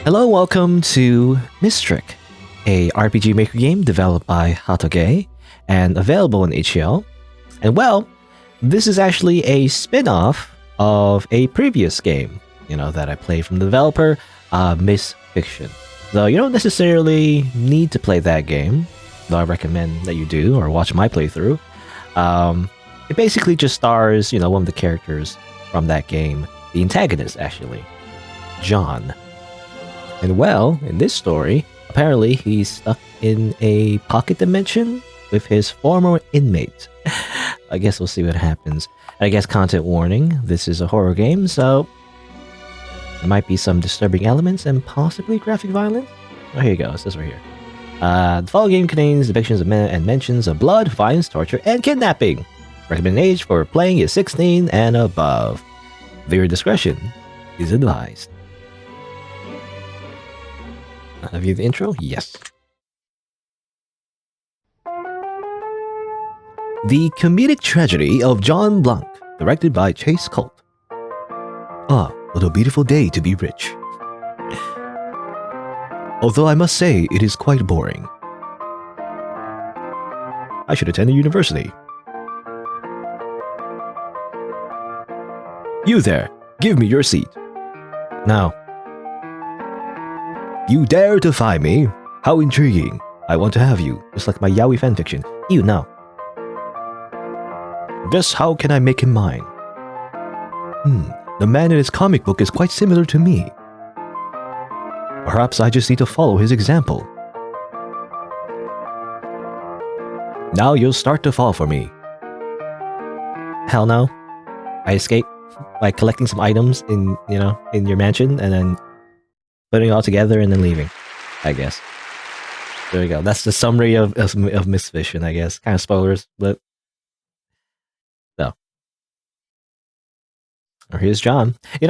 Hello, welcome to Mistrick, a RPG Maker game developed by Hatoge and available on HL. And well, this is actually a spin-off of a previous game, that I played from the developer, Mistrick. Though you don't necessarily need to play that game, though I recommend that you do or watch my playthrough. It basically just stars, one of the characters from that game, the antagonist actually, John. And well, in this story, apparently he's stuck in a pocket dimension with his former inmate. I guess we'll see what happens. And I guess content warning, this is a horror game, so there might be some disturbing elements and possibly graphic violence. Oh, here you go, it says right here. The following game contains depictions of and mentions of blood, violence, torture, and kidnapping. Recommended age for playing is 16 and above. Viewer discretion is advised. Have you the intro? Yes. The comedic tragedy of John Blanc, directed by Colt. Ah, what a beautiful day to be rich. Although I must say it is quite boring. I should attend a university. You there, give me your seat. Now. You dare defy me? How intriguing. I want to have you, just like my yaoi fanfiction. You now. Just how can I make him mine? The man in his comic book is quite similar to me. Perhaps I just need to follow his example. Now you'll start to fall for me. Hell no. I escape by collecting some items in your mansion and then putting it all together and then leaving, I guess. There we go. That's the summary of Misfish, I guess. Kind of spoilers, but no. Or here's John. I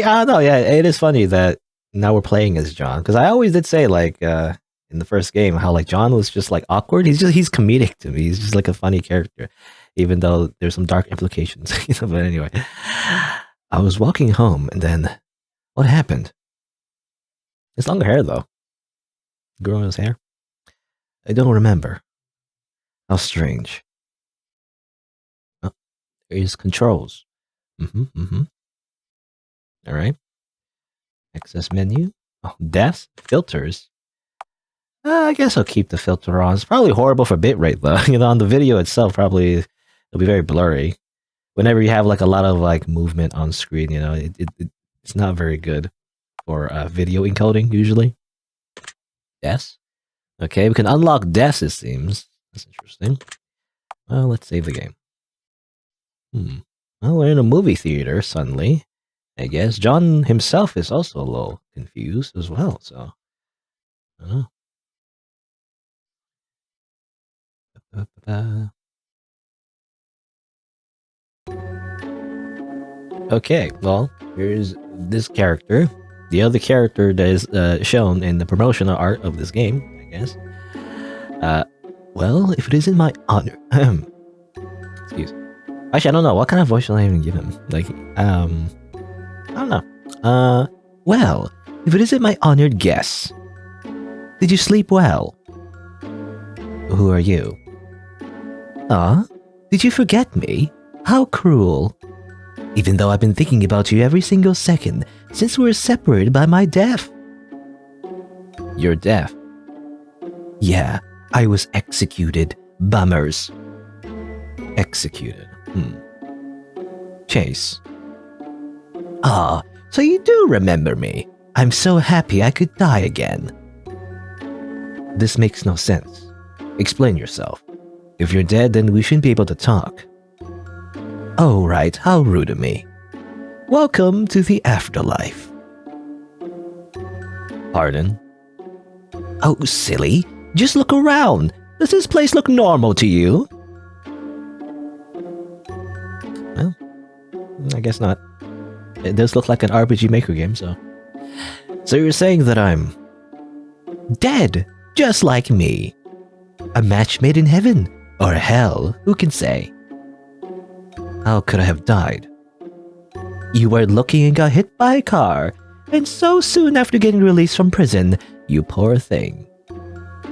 don't know. Yeah, it is funny that now we're playing as John, because I always did say in the first game how John was just awkward. He's comedic to me. He's just a funny character, even though there's some dark implications. But anyway, I was walking home and then what happened? It's longer hair though. Growing his hair. I don't remember. How strange. Oh, there's controls. All right. Access menu. Oh, deaths, filters. I guess I'll keep the filter on. It's probably horrible for bitrate though. On the video itself, probably it'll be very blurry. Whenever you have a lot of movement on screen, it's not very good for video encoding usually. Yes. Okay, we can unlock deaths, it seems. That's interesting. Well, let's save the game. Well, we're in a movie theater suddenly. I guess John himself is also a little confused as well, so I don't know. Okay, well, here's this character. The other character that is shown in the promotional art of this game, I guess. Well, if it isn't my honor... Excuse. Actually, I don't know. What kind of voice should I even give him? I don't know. Well, if it isn't my honored guest. Did you sleep well? Who are you? Did you forget me? How cruel. Even though I've been thinking about you every single second since we were separated by my death. You're deaf? Yeah, I was executed. Bummers. Executed. Chase. So you do remember me. I'm so happy I could die again. This makes no sense. Explain yourself. If you're dead, then we shouldn't be able to talk. Oh, right, how rude of me. Welcome to the afterlife. Pardon? Oh, silly. Just look around. Does this place look normal to you? Well, I guess not. It does look like an RPG Maker game, so... So you're saying that I'm... dead, just like me. A match made in heaven, or hell, who can say? How could I have died? You were looking and got hit by a car. And so soon after getting released from prison, you poor thing.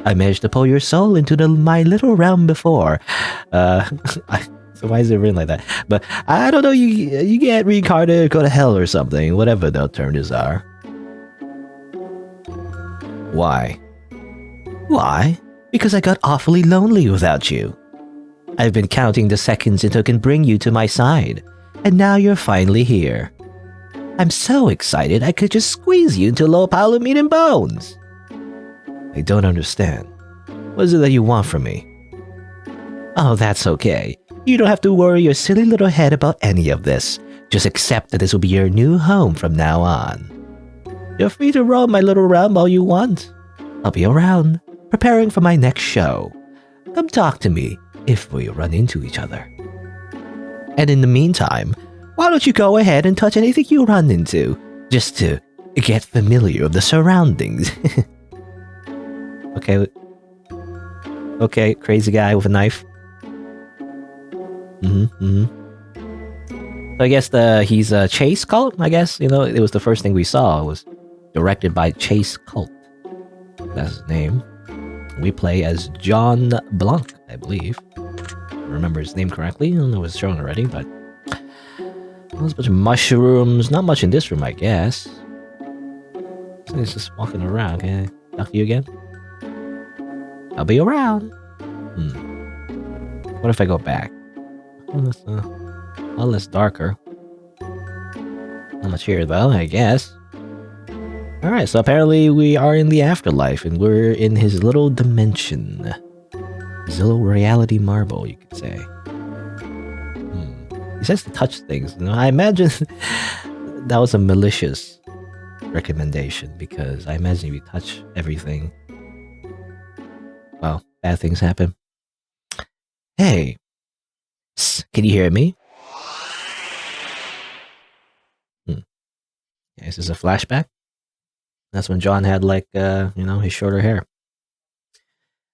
I managed to pull your soul into my little realm before. So why is it written like that? But I don't know, you get reincarnated, go to hell or something, whatever the alternatives are. Why? Why? Because I got awfully lonely without you. I've been counting the seconds until I can bring you to my side, and now you're finally here. I'm so excited I could just squeeze you into a little pile of meat and bones. I don't understand. What is it that you want from me? Oh, that's okay. You don't have to worry your silly little head about any of this. Just accept that this will be your new home from now on. You're free to roam my little realm all you want. I'll be around, preparing for my next show. Come talk to me if we run into each other. And in the meantime, why don't you go ahead and touch anything you run into, just to get familiar with the surroundings. Okay, crazy guy with a knife. So I guess he's Chase Colt, I guess. You know, it was the first thing we saw. It was directed by Chase Colt. That's his name. We play as John Blanc, I believe. I remember his name correctly. I don't know if it's shown already, but there's a bunch of mushrooms. Not much in this room, I guess. He's just walking around. Can I talk to you again? I'll be around. What if I go back? A lot less darker. Not much here though, I guess. Alright, so apparently we are in the afterlife and we're in his little dimension. His little reality marble, you could say. He says to touch things. You know, I imagine that was a malicious recommendation because I imagine if you touch everything, well, bad things happen. Hey, can you hear me? Okay, is this a flashback? That's when John had like, his shorter hair.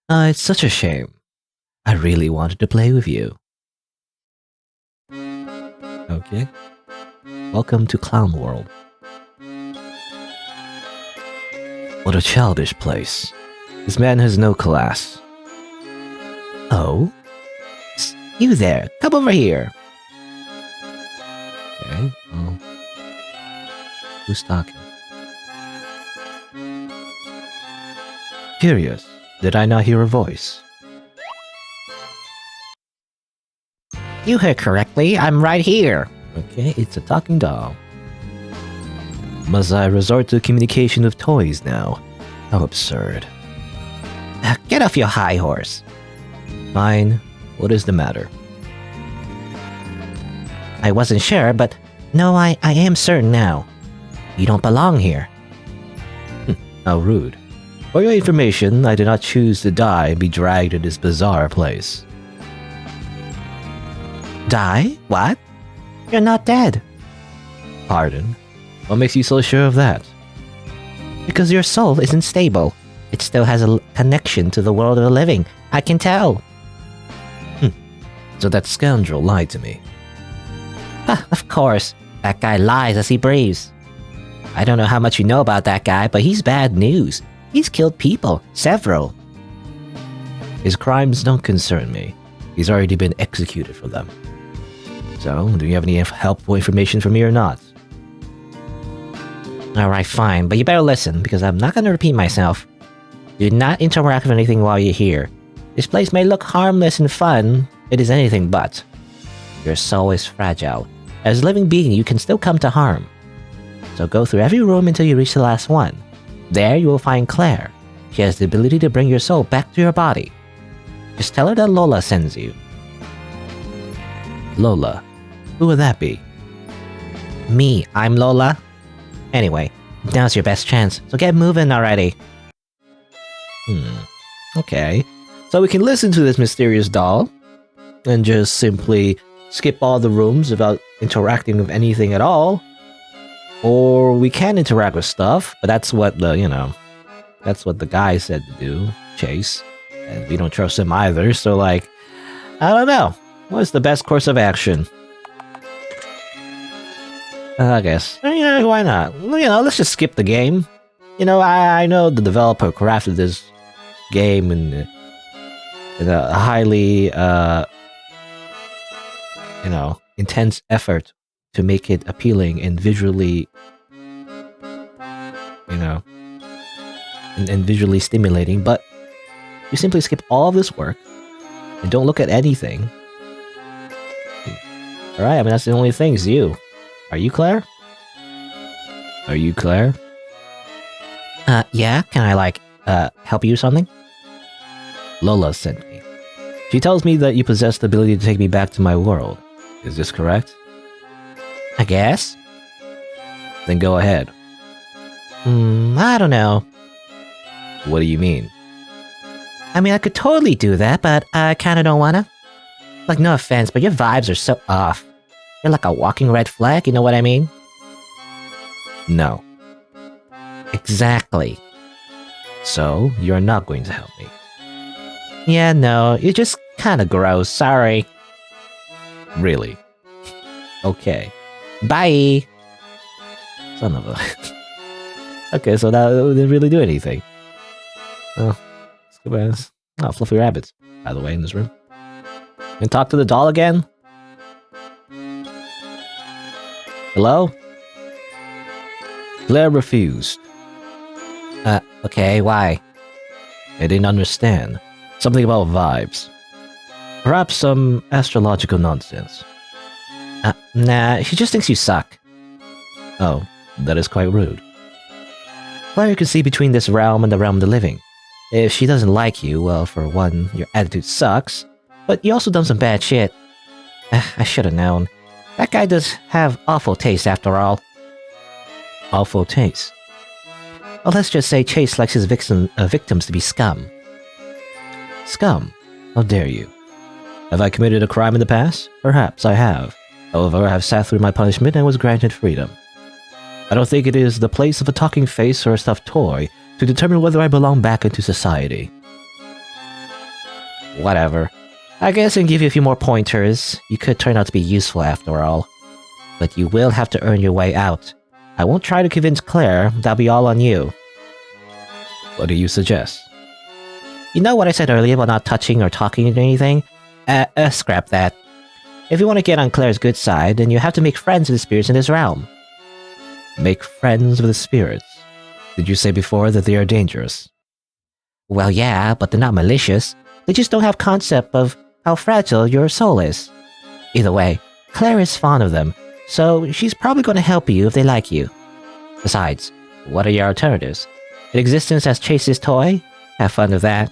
It's such a shame. I really wanted to play with you. Okay. Welcome to Clown World. What a childish place. This man has no class. Oh? You there, come over here. Okay, well, who's talking? Curious, did I not hear a voice? You heard correctly, I'm right here. Okay, it's a talking doll. Must I resort to communication with toys now? How absurd. Get off your high horse. Fine. What is the matter? I wasn't sure, but no, I am certain now. You don't belong here. How rude. For your information, I did not choose to die and be dragged to this bizarre place. Die? What? You're not dead. Pardon? What makes you so sure of that? Because your soul isn't stable. It still has a connection to the world of the living. I can tell. So that scoundrel lied to me. Of course. That guy lies as he breathes. I don't know how much you know about that guy, but he's bad news. He's killed people. Several. His crimes don't concern me. He's already been executed for them. So, do you have any helpful information for me or not? Alright, fine, but you better listen, because I'm not going to repeat myself. Do not interact with anything while you're here. This place may look harmless and fun, it is anything but. Your soul is fragile. As a living being, you can still come to harm. So go through every room until you reach the last one. There you will find Claire. She has the ability to bring your soul back to your body. Just tell her that Lola sends you. Lola? Who would that be? Me, I'm Lola. Anyway, now's your best chance, so get moving already. Okay. So we can listen to this mysterious doll and just simply skip all the rooms without interacting with anything at all. Or we can interact with stuff, but that's what that's what the guy said to do, Chase. And we don't trust him either, so like, I don't know. What's the best course of action? I guess. Yeah, why not? Let's just skip the game. I know the developer crafted this game in a highly, intense effort to make it appealing and visually, and visually stimulating, but you simply skip all of this work and don't look at anything. Alright, I mean, that's the only thing, is you. Are you Claire? Are you Claire? Yeah, can I, help you with something? Lola sent me. She tells me that you possess the ability to take me back to my world. Is this correct? I guess. Then go ahead. I don't know. What do you mean? I mean, I could totally do that, but I kinda don't wanna. Like, no offense, but your vibes are so off. You're like a walking red flag, you know what I mean? No. Exactly. So, you're not going to help me. Yeah, no, you're just kinda gross, sorry. Really? Okay. Bye! Son of a... Okay, so that didn't really do anything. Oh, let's go. Oh, fluffy rabbits, by the way, in this room. And talk to the doll again? Hello? Claire refused. Okay, why? I didn't understand. Something about vibes. Perhaps some astrological nonsense. Nah, she just thinks you suck. Oh, that is quite rude. Claire can see between this realm and the realm of the living. If she doesn't like you, well, for one, your attitude sucks, but you also done some bad shit. I should've known. That guy does have awful taste after all. Awful taste? Well, let's just say Chase likes his victims to be scum. Scum? How dare you? Have I committed a crime in the past? Perhaps I have. However, I have sat through my punishment and was granted freedom. I don't think it is the place of a talking face or a stuffed toy to determine whether I belong back into society. Whatever. I guess I can give you a few more pointers. You could turn out to be useful after all. But you will have to earn your way out. I won't try to convince Claire, that'll be all on you. What do you suggest? You know what I said earlier about not touching or talking or anything? Scrap that. If you want to get on Claire's good side, then you have to make friends with the spirits in this realm. Make friends with the spirits? Did you say before that they are dangerous? Well, yeah, but they're not malicious. They just don't have concept of how fragile your soul is. Either way, Claire is fond of them, so she's probably going to help you if they like you. Besides, what are your alternatives? An existence as Chase's toy? Have fun with that.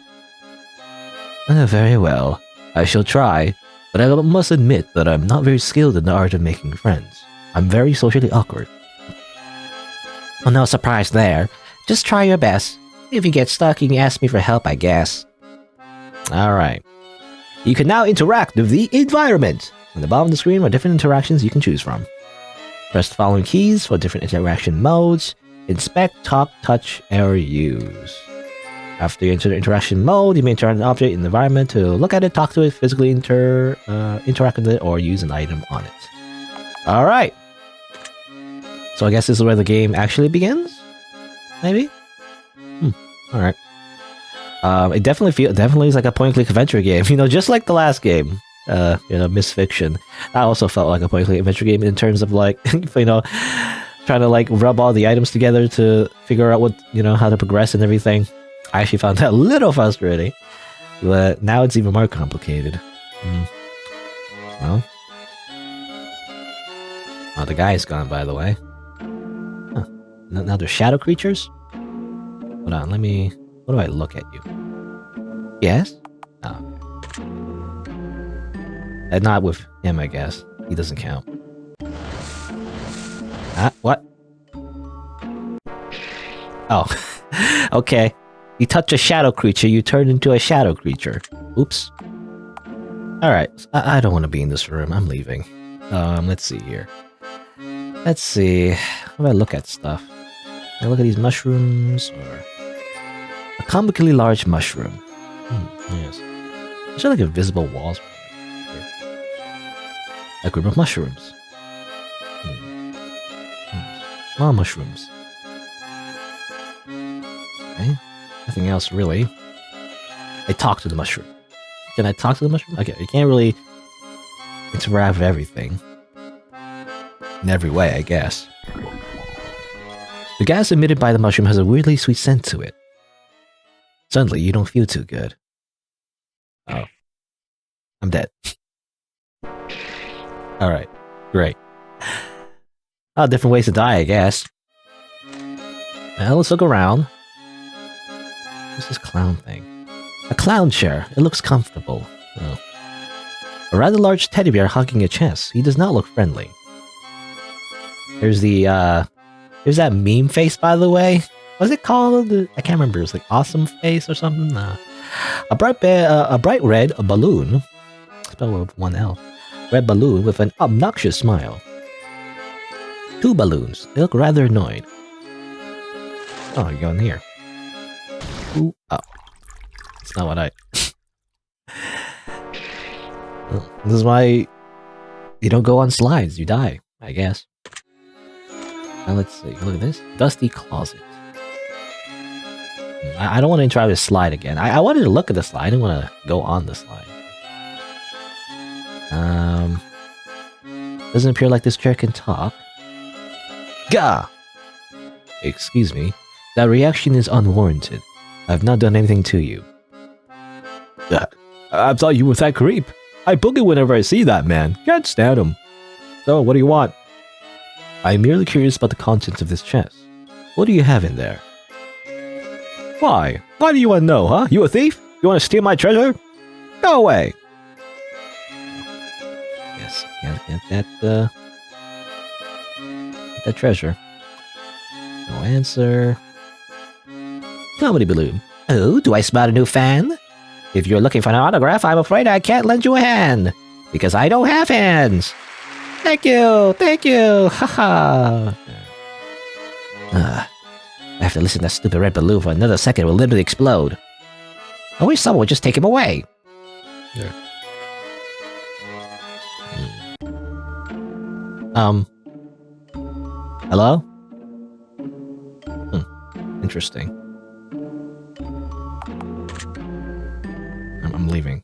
Very well. I shall try, but I must admit that I'm not very skilled in the art of making friends. I'm very socially awkward. Well, no surprise there. Just try your best. If you get stuck, you can ask me for help, I guess. Alright. You can now interact with the environment. On the bottom of the screen are different interactions you can choose from. Press the following keys for different interaction modes. Inspect, talk, touch, or use. After you enter the interaction mode, you may interact with an object in the environment to look at it, talk to it, physically interact with it, or use an item on it. Alright. So I guess this is where the game actually begins? Maybe? Alright. It definitely is like a point-and-click adventure game, just like the last game. Miss Fiction. That also felt like a point-and-click adventure game in terms of like, trying to like rub all the items together to figure out what, how to progress and everything. I actually found that a little frustrating, but now it's even more complicated. Well, oh, the guy's gone, by the way. Huh. Now they're shadow creatures? Hold on, what do I look at you? Yes? Oh, okay. And not with him, I guess. He doesn't count. What? Oh, okay. You touch a shadow creature, you turn into a shadow creature. Oops. Alright, I don't want to be in this room. I'm leaving. Let's see here. Let's see. How do I look at stuff? Can I look at these mushrooms? Or a comically large mushroom. Yes. Is there like invisible walls? A group of mushrooms. small mushrooms. Okay. Nothing else really. I talk to the mushroom. Can I talk to the mushroom? Okay, you can't really interact with everything. In every way, I guess. The gas emitted by the mushroom has a weirdly sweet scent to it. Suddenly, you don't feel too good. Oh. I'm dead. Alright, great. Different ways to die, I guess. Well, let's look around. What's this clown thing? A clown chair. It looks comfortable. Oh. A rather large teddy bear hugging a chest. He does not look friendly. There's the, there's that meme face, by the way. What's it called? I can't remember. It's like Awesome Face or something. A bright red balloon. Spelled with one L. Red balloon with an obnoxious smile. 2 balloons. They look rather annoyed. Oh, you're going here. Ooh, oh. That's not what I... Well, this is why you don't go on slides. You die, I guess. Now let's see. Look at this. Dusty closet. I don't want to try this slide again. I wanted to look at the slide. I didn't want to go on the slide. Doesn't appear like this chair can talk. Gah! Excuse me. That reaction is unwarranted. I've not done anything to you. I thought you were that creep. I boogie whenever I see that man. Can't stand him. So, what do you want? I'm merely curious about the contents of this chest. What do you have in there? Why? Why do you want to know, huh? You a thief? You want to steal my treasure? Go away! Yes, can't get that treasure. No answer. Comedy balloon. Oh, do I spot a new fan? If you're looking for an autograph, I'm afraid I can't lend you a hand. Because I don't have hands. Thank you, haha. I have to listen to that stupid red balloon for another second. It will literally explode. I wish someone would just take him away. Yeah. Hello? Interesting. I'm leaving.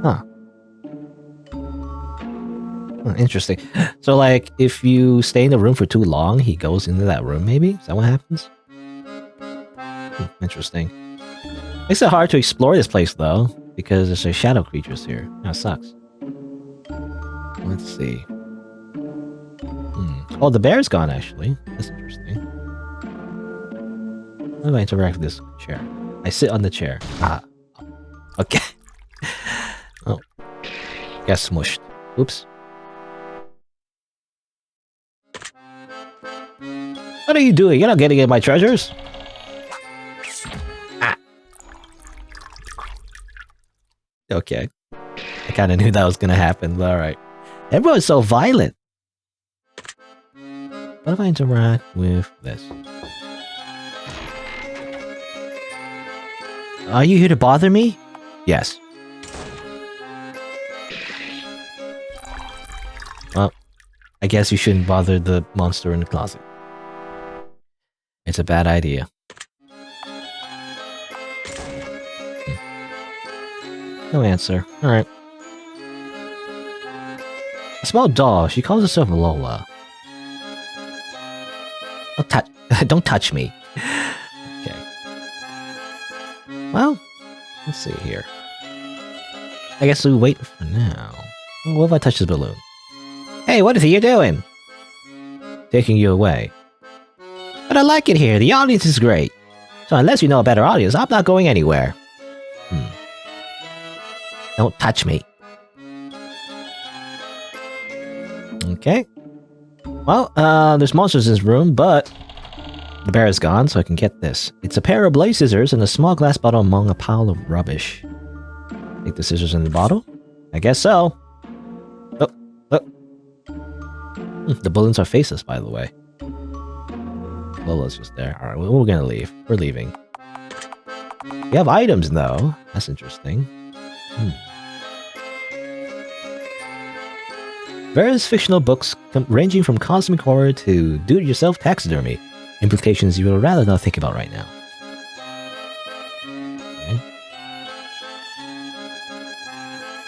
Huh. Interesting. So, like, if you stay in the room for too long, he goes into that room, maybe? Is that what happens? Interesting. Makes it hard to explore this place, though, because there's a shadow creatures here. That sucks. Let's see. Oh, the bear's gone, actually. That's interesting. How do I interact with this chair? I sit on the chair. Ah. Okay. Oh. Got smushed. Oops. What are you doing? You're not getting at my treasures. Ah. Okay. I kind of knew that was going to happen, but alright. Everyone's so violent. What if I interact with this? Are you here to bother me? Yes. Well, I guess you shouldn't bother the monster in the closet. It's a bad idea. No answer. Alright. A small doll. She calls herself Lola. Don't touch me. Okay. Well, let's see here. I guess we wait for now. What if I touch this balloon? Hey, what is you doing? Taking you away. But I like it here. The audience is great. So unless you know a better audience, I'm not going anywhere. Don't touch me. Okay. Well, there's monsters in this room, but the bear is gone, so I can get this. It's a pair of blade scissors and a small glass bottle among a pile of rubbish. Take the scissors in the bottle? I guess so. Oh. The balloons are faceless, by the way. Lola's just there. Alright, we're gonna leave. We're leaving. We have items, though. That's interesting. Various fictional books ranging from cosmic horror to do-it-yourself taxidermy. Implications you would rather not think about right now. Okay.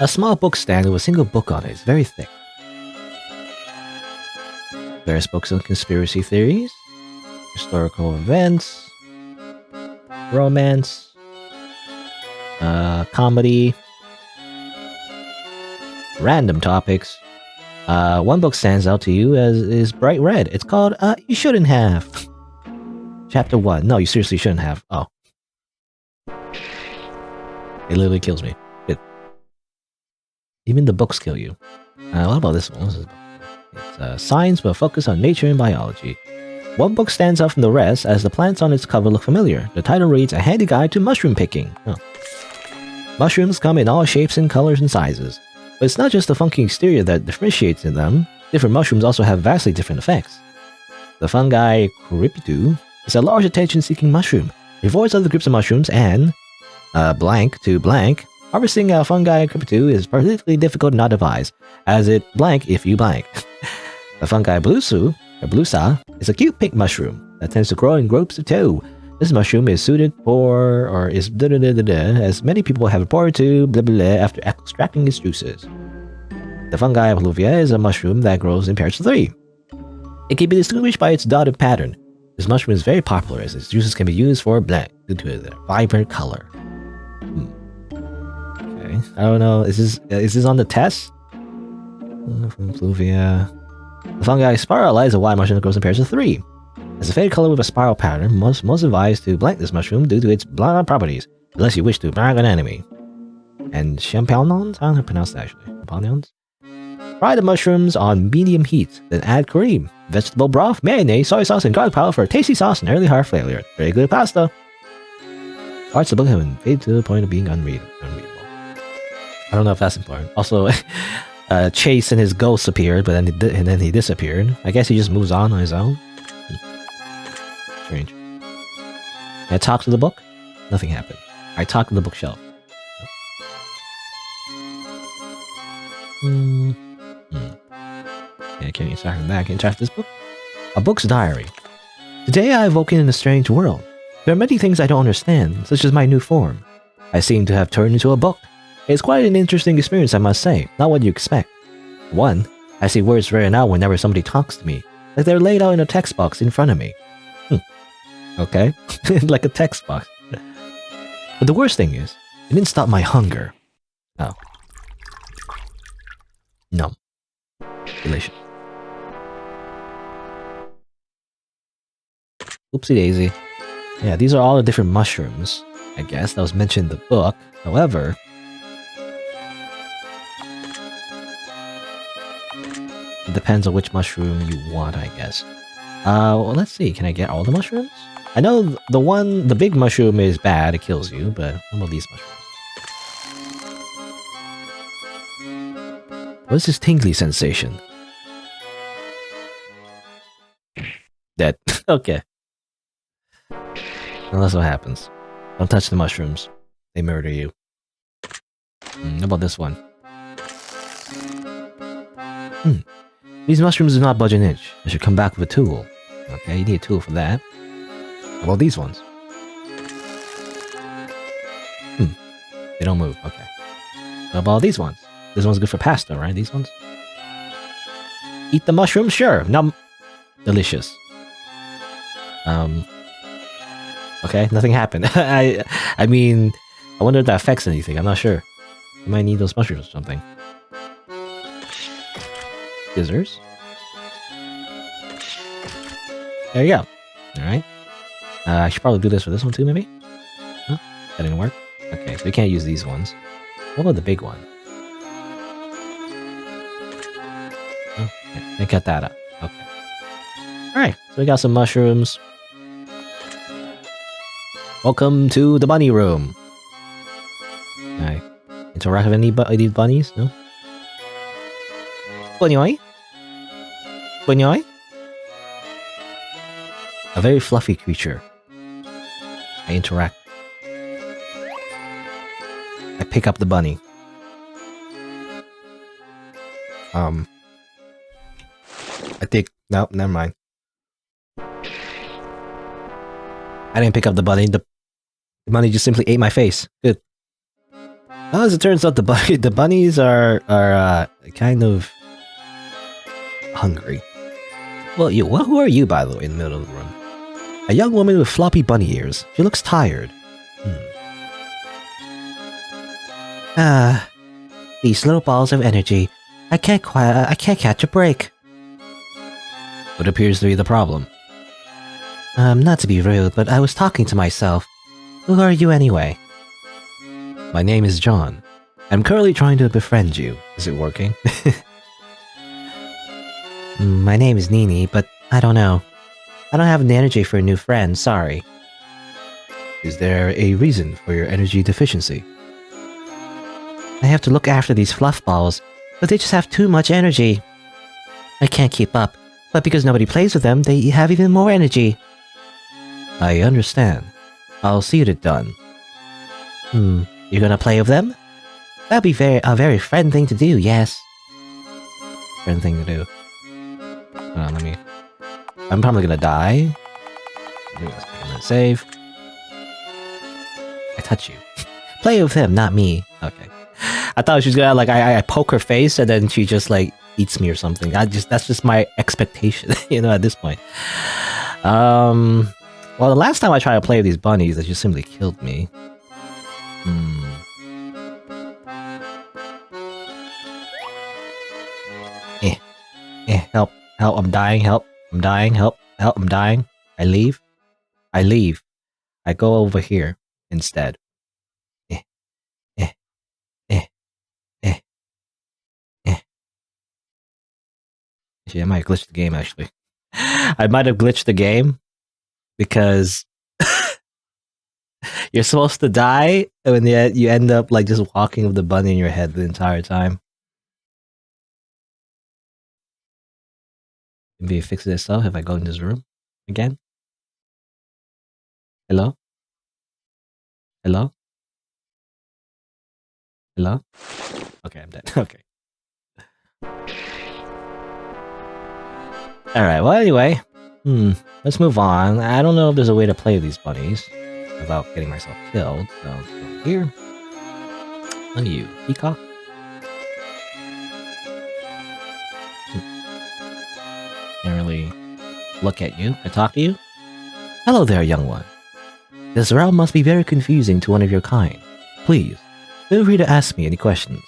A small book stand with a single book on it. It's very thick. Various books on conspiracy theories, historical events, romance, comedy, random topics. One book stands out to you as is bright red. It's called You Shouldn't Have. Chapter 1. No, you seriously shouldn't have. Oh. It literally kills me. Even the books kill you. What about this one? It's science but focus on nature and biology. One book stands out from the rest as the plants on its cover look familiar. The title reads A Handy Guide to Mushroom Picking. Oh. Mushrooms come in all shapes and colors and sizes. But it's not just the funky exterior that differentiates in them. Different mushrooms also have vastly different effects. The fungi Crepitu is a large attention-seeking mushroom. It avoids other groups of mushrooms and, blank to blank, harvesting fungi Crepitu is particularly difficult and not advised, as it blank if you blank. The fungi Blusa, is a cute pink mushroom that tends to grow in groups of two. This mushroom is suited for, or is as many people have reported to after extracting its juices. The fungi Pluvia is a mushroom that grows in pairs of 3. It can be distinguished by its dotted pattern. This mushroom is very popular as its juices can be used for blank due to their vibrant color. Okay, I don't know. Is this on the test? From Pluvia. The fungi Spirala is a white mushroom that grows in pairs of 3. It's a faded color with a spiral pattern. Most advised to blank this mushroom due to its blind properties, unless you wish to blank an enemy. And champignons? I don't know how to pronounce that actually. Champignons? Fry the mushrooms on medium heat, then add curry, vegetable broth, mayonnaise, soy sauce, and garlic powder for a tasty sauce and early hard flavor. Very good pasta. Parts of the book have been faded to the point of being unreadable. I don't know if that's important. Also, Chase and his ghost appeared, but then he disappeared. I guess he just moves on his own. Strange. I talk to the book? Nothing happened. I talk to the bookshelf. Yeah, can you interact with that? Can you interact with this book? A book's diary. Today I awoken in a strange world. There are many things I don't understand, such as my new form. I seem to have turned into a book. It's quite an interesting experience, I must say. Not what you expect. 1. I see words written out whenever somebody talks to me, like they're laid out in a text box in front of me. Okay, like a text box. But the worst thing is, it didn't stop my hunger. Oh. No. Delicious. Oopsie daisy. Yeah, these are all the different mushrooms, I guess, that was mentioned in the book. However, it depends on which mushroom you want, I guess. Well, let's see. Can I get all the mushrooms? I know the big mushroom is bad. It kills you, but what about these mushrooms? What's this tingly sensation? Dead. Okay. Well, that's what happens. Don't touch the mushrooms. They murder you. How about this one? These mushrooms do not budge an inch. I should come back with a tool. Okay, you need a tool for that. How about these ones? They don't move. Okay. How about these ones? This one's good for pasta, right? These ones? Eat the mushroom? Sure. Nom. Delicious. Okay, nothing happened. I mean, I wonder if that affects anything. I'm not sure. You might need those mushrooms or something. Scissors. There you go. Alright. I should probably do this for this one too, maybe? Huh? That didn't work? Okay, so we can't use these ones. What about the big one? Oh, yeah, I got that up. Okay. Alright, so we got some mushrooms. Welcome to the bunny room. Can I interact with any these bunnies? No? Bunny? Bunny? A very fluffy creature. I interact. I pick up the bunny. I think... No, never mind. I didn't pick up the bunny. The bunny just simply ate my face. Good. Well, as it turns out, the bunnies are kind of hungry. Well, who are you, by the way, in the middle of the room? A young woman with floppy bunny ears. She looks tired. These little balls of energy. I can't catch a break. What appears to be the problem? Not to be rude, but I was talking to myself. Who are you anyway? My name is John. I'm currently trying to befriend you. Is it working? My name is Nini, but I don't know. I don't have the energy for a new friend, sorry. Is there a reason for your energy deficiency? I have to look after these fluff balls, but they just have too much energy. I can't keep up, but because nobody plays with them, they have even more energy. I understand. I'll see it done. You're gonna play with them? That'd be a very friend thing to do, yes. Friend thing to do. I'm probably gonna die. I'm gonna save. I touch you. Play with him, not me. Okay. I thought she was gonna I poke her face and then she just like eats me or something. That's just my expectation, at this point. Well, the last time I tried to play with these bunnies, they just simply killed me. Help, I'm dying, help, I'm dying, help, I'm dying. I leave. I go over here instead. Actually, I might have glitched the game, actually. I might have glitched the game because you're supposed to die and yet you end up like just walking with the bunny in your head the entire time. Maybe it fixes itself if I go in this room again. Hello? Hello? Hello? Okay, I'm dead. Okay. Alright, well anyway. Let's move on. I don't know if there's a way to play with these bunnies without getting myself killed. So let's go here. On you, peacock. Can't really look at you. I talk to you. Hello there, young one. This realm must be very confusing to one of your kind. Please, feel free to ask me any questions.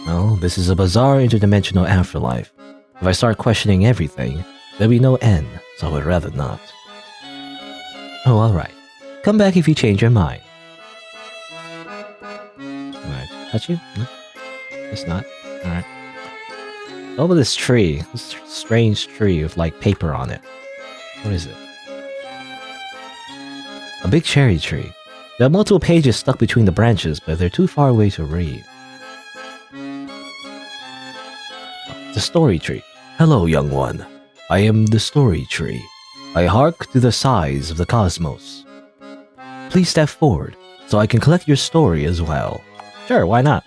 Well, this is a bizarre interdimensional afterlife. If I start questioning everything, there'll be no end, so I would rather not. Oh, alright. Come back if you change your mind. Alright, touch you? No? It's not. Alright. Over this tree. This strange tree with like paper on it. What is it? A big cherry tree. There are multiple pages stuck between the branches, but they're too far away to read. The story tree. Hello, young one. I am the story tree. I hark to the sighs of the cosmos. Please step forward, so I can collect your story as well. Sure, why not?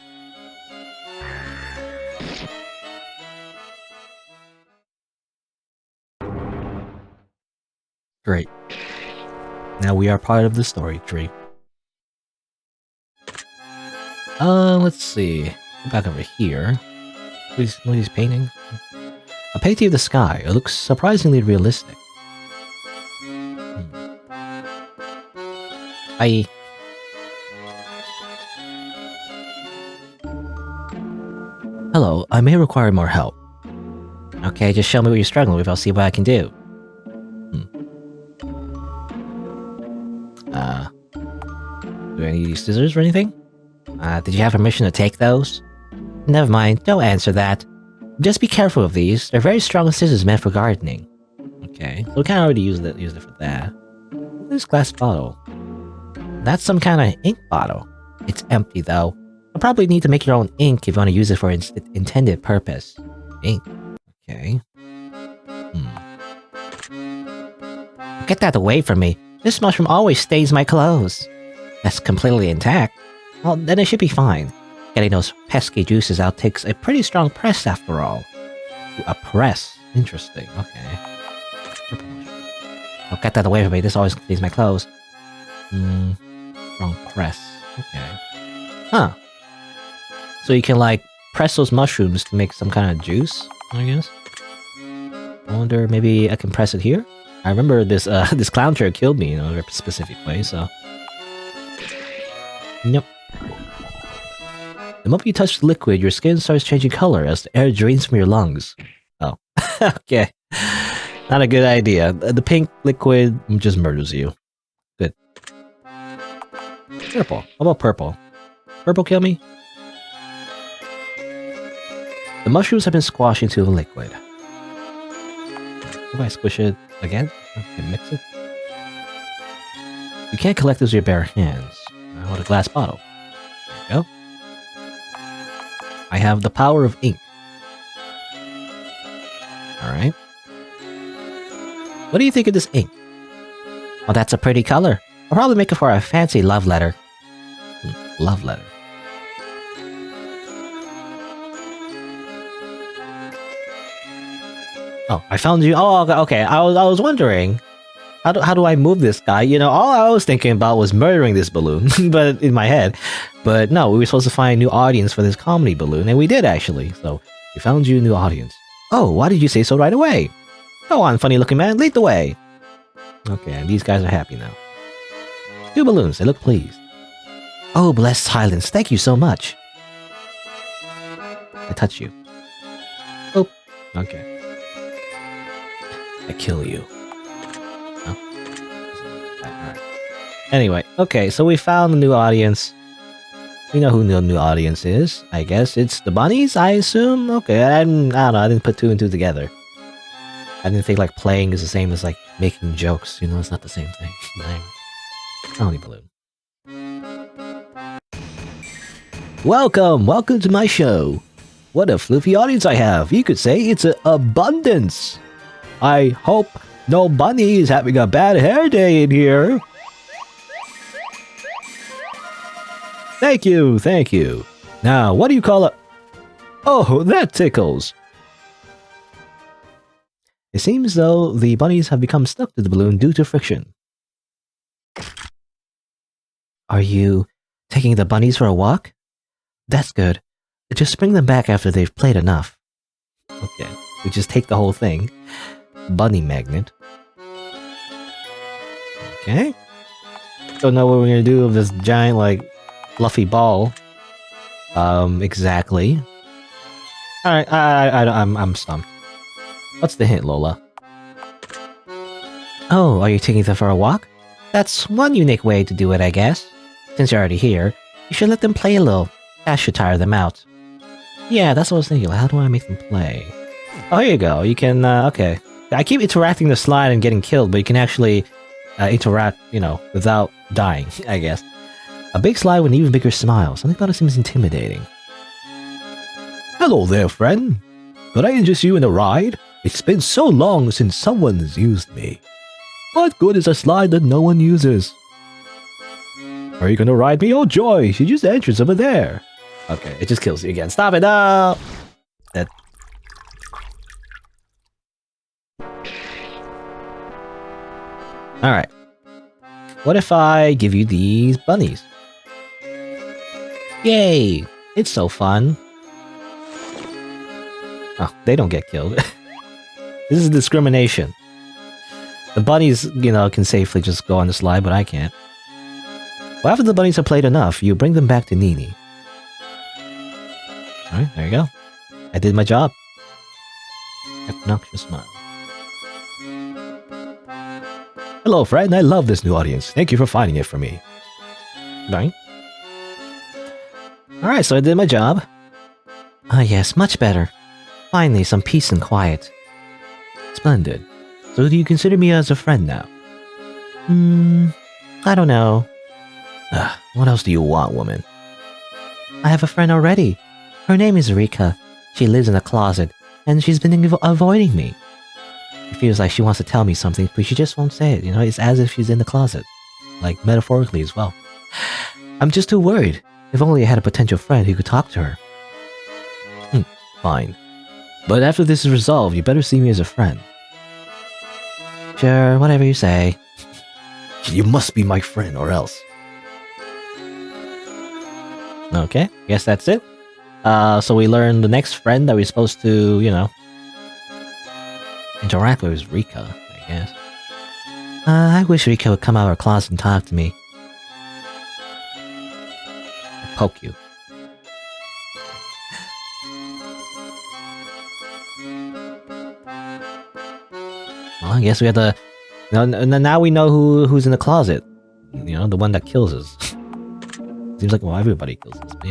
Great. Now we are part of the story tree. Let's see. Go back over here. What he's painting? A painting of the sky. It looks surprisingly realistic. Hi. Hello, I may require more help. Okay, just show me what you're struggling with, I'll see what I can do. Do I need these scissors or anything? Did you have permission to take those? Never mind, don't answer that. Just be careful of these, they're very strong scissors meant for gardening. Okay, so we can't already use it for that. This glass bottle. That's some kind of ink bottle. It's empty though. You'll probably need to make your own ink if you want to use it for its intended purpose. Ink. Okay. Get that away from me. This mushroom always stains my clothes. That's completely intact. Well, then it should be fine. Getting those pesky juices out takes a pretty strong press after all. A press. Interesting. Okay. Purple mushroom. Oh, get that away from me. This always cleans my clothes. Wrong press. Okay. Huh. So you can like press those mushrooms to make some kind of juice, I guess. I wonder, maybe I can press it here? I remember this this clown chair killed me in a very specific way, so... Nope. The moment you touch the liquid, your skin starts changing color as the air drains from your lungs. Oh. Okay. Not a good idea. The pink liquid just murders you. Good. Purple. How about purple? Purple kill me? The mushrooms have been squashed into a liquid. If I squish it again, I can mix it. You can't collect this with your bare hands. I want a glass bottle. There you go. I have the power of ink. Alright. What do you think of this ink? Oh, that's a pretty color. I'll probably make it for a fancy love letter. Love letter. Oh, I found you. Oh, okay. I was wondering, how do I move this guy? You know, all I was thinking about was murdering this balloon, but in my head. But no, we were supposed to find a new audience for this comedy balloon, and we did actually. So we found you a new audience. Oh, why did you say so right away? Go on, funny-looking man, lead the way. Okay, and these guys are happy now. 2 balloons. They look pleased. Oh, blessed silence. Thank you so much. I touch you. Oh, okay. I kill you. Oh. Alright. Anyway, okay, so we found a new audience. We know who the new audience is. I guess it's the bunnies, I assume? Okay, I don't know, I didn't put 2 and 2 together. I didn't think like playing is the same as like making jokes, you know, it's not the same thing. Only balloon. Welcome to my show. What a fluffy audience I have. You could say it's an abundance. I hope no bunny is having a bad hair day in here. Thank you. Now, what do you call it? Oh, that tickles. It seems though the bunnies have become stuck to the balloon due to friction. Are you taking the bunnies for a walk? That's good. Just bring them back after they've played enough. Okay, we just take the whole thing. Bunny magnet. Okay. Don't know what we're gonna do with this giant, like, fluffy ball. Exactly. Alright, I'm stumped. What's the hint, Lola? Oh, are you taking them for a walk? That's one unique way to do it, I guess. Since you're already here, you should let them play a little. That should tire them out. Yeah, that's what I was thinking. How do I make them play? Oh, here you go. You can, okay. I keep interacting the slide and getting killed, but you can actually interact, you know, without dying, I guess. A big slide with an even bigger smile. Something about it seems intimidating. Hello there, friend. Could I interest you in a ride? It's been so long since someone's used me. What good is a slide that no one uses? Are you gonna ride me? Oh joy, she used the entrance over there. Okay, it just kills you again. Stop it now! That. Alright. What if I give you these bunnies? Yay! It's so fun. Oh, they don't get killed. This is discrimination. The bunnies, you know, can safely just go on the slide, but I can't. Well, after the bunnies have played enough, you bring them back to Nini. Alright, there you go. I did my job. Obnoxious smile. Hello, friend. I love this new audience. Thank you for finding it for me. Right? Alright, so I did my job. Ah, yes, much better. Finally, some peace and quiet. Splendid. So do you consider me as a friend now? I don't know. What else do you want, woman? I have a friend already. Her name is Rika. She lives in a closet, and she's been avoiding me. It feels like she wants to tell me something, but she just won't say it, you know? It's as if she's in the closet. Like, metaphorically as well. I'm just too worried. If only I had a potential friend who could talk to her. Fine. But after this is resolved, you better see me as a friend. Sure, whatever you say. You must be my friend or else. Okay, guess that's it. So we learned the next friend that we're supposed to, interact with is Rika, I guess. I wish Rika would come out of her closet and talk to me. I'll poke you. Well, I guess we have to... Now we know who's in the closet. The one that kills us. Seems like, well, everybody kills us, but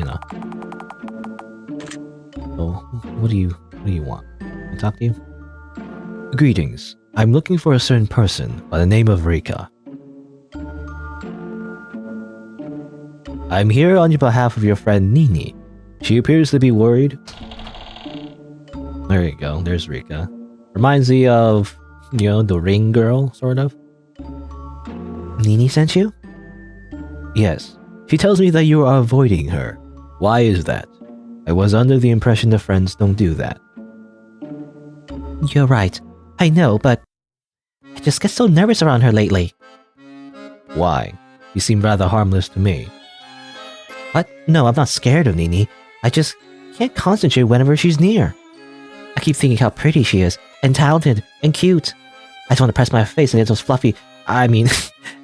So, what do you want? Can I talk to you? Greetings. I'm looking for a certain person by the name of Rika. I'm here on behalf of your friend Nini. She appears to be worried. There you go, there's Rika. Reminds me of, the ring girl, sort of. Nini sent you? Yes. She tells me that you are avoiding her. Why is that? I was under the impression that friends don't do that. You're right. I know, but I just get so nervous around her lately. Why? You seem rather harmless to me. What? No, I'm not scared of Nini. I just can't concentrate whenever she's near. I keep thinking how pretty she is, and talented, and cute. I just want to press my face and get those fluffy... I mean,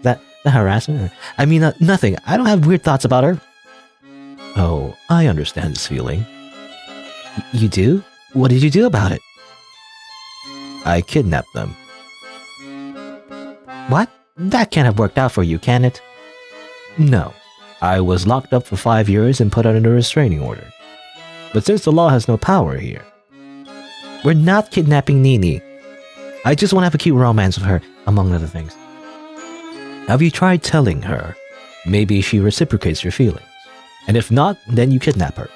that harassment? I mean, nothing. I don't have weird thoughts about her. Oh, I understand this feeling. You do? What did you do about it? I kidnapped them. What? That can't have worked out for you, can it? No. I was locked up for 5 years and put under a restraining order. But since the law has no power here... We're not kidnapping Nini. I just want to have a cute romance with her, among other things. Have you tried telling her? Maybe she reciprocates your feelings. And if not, then you kidnap her.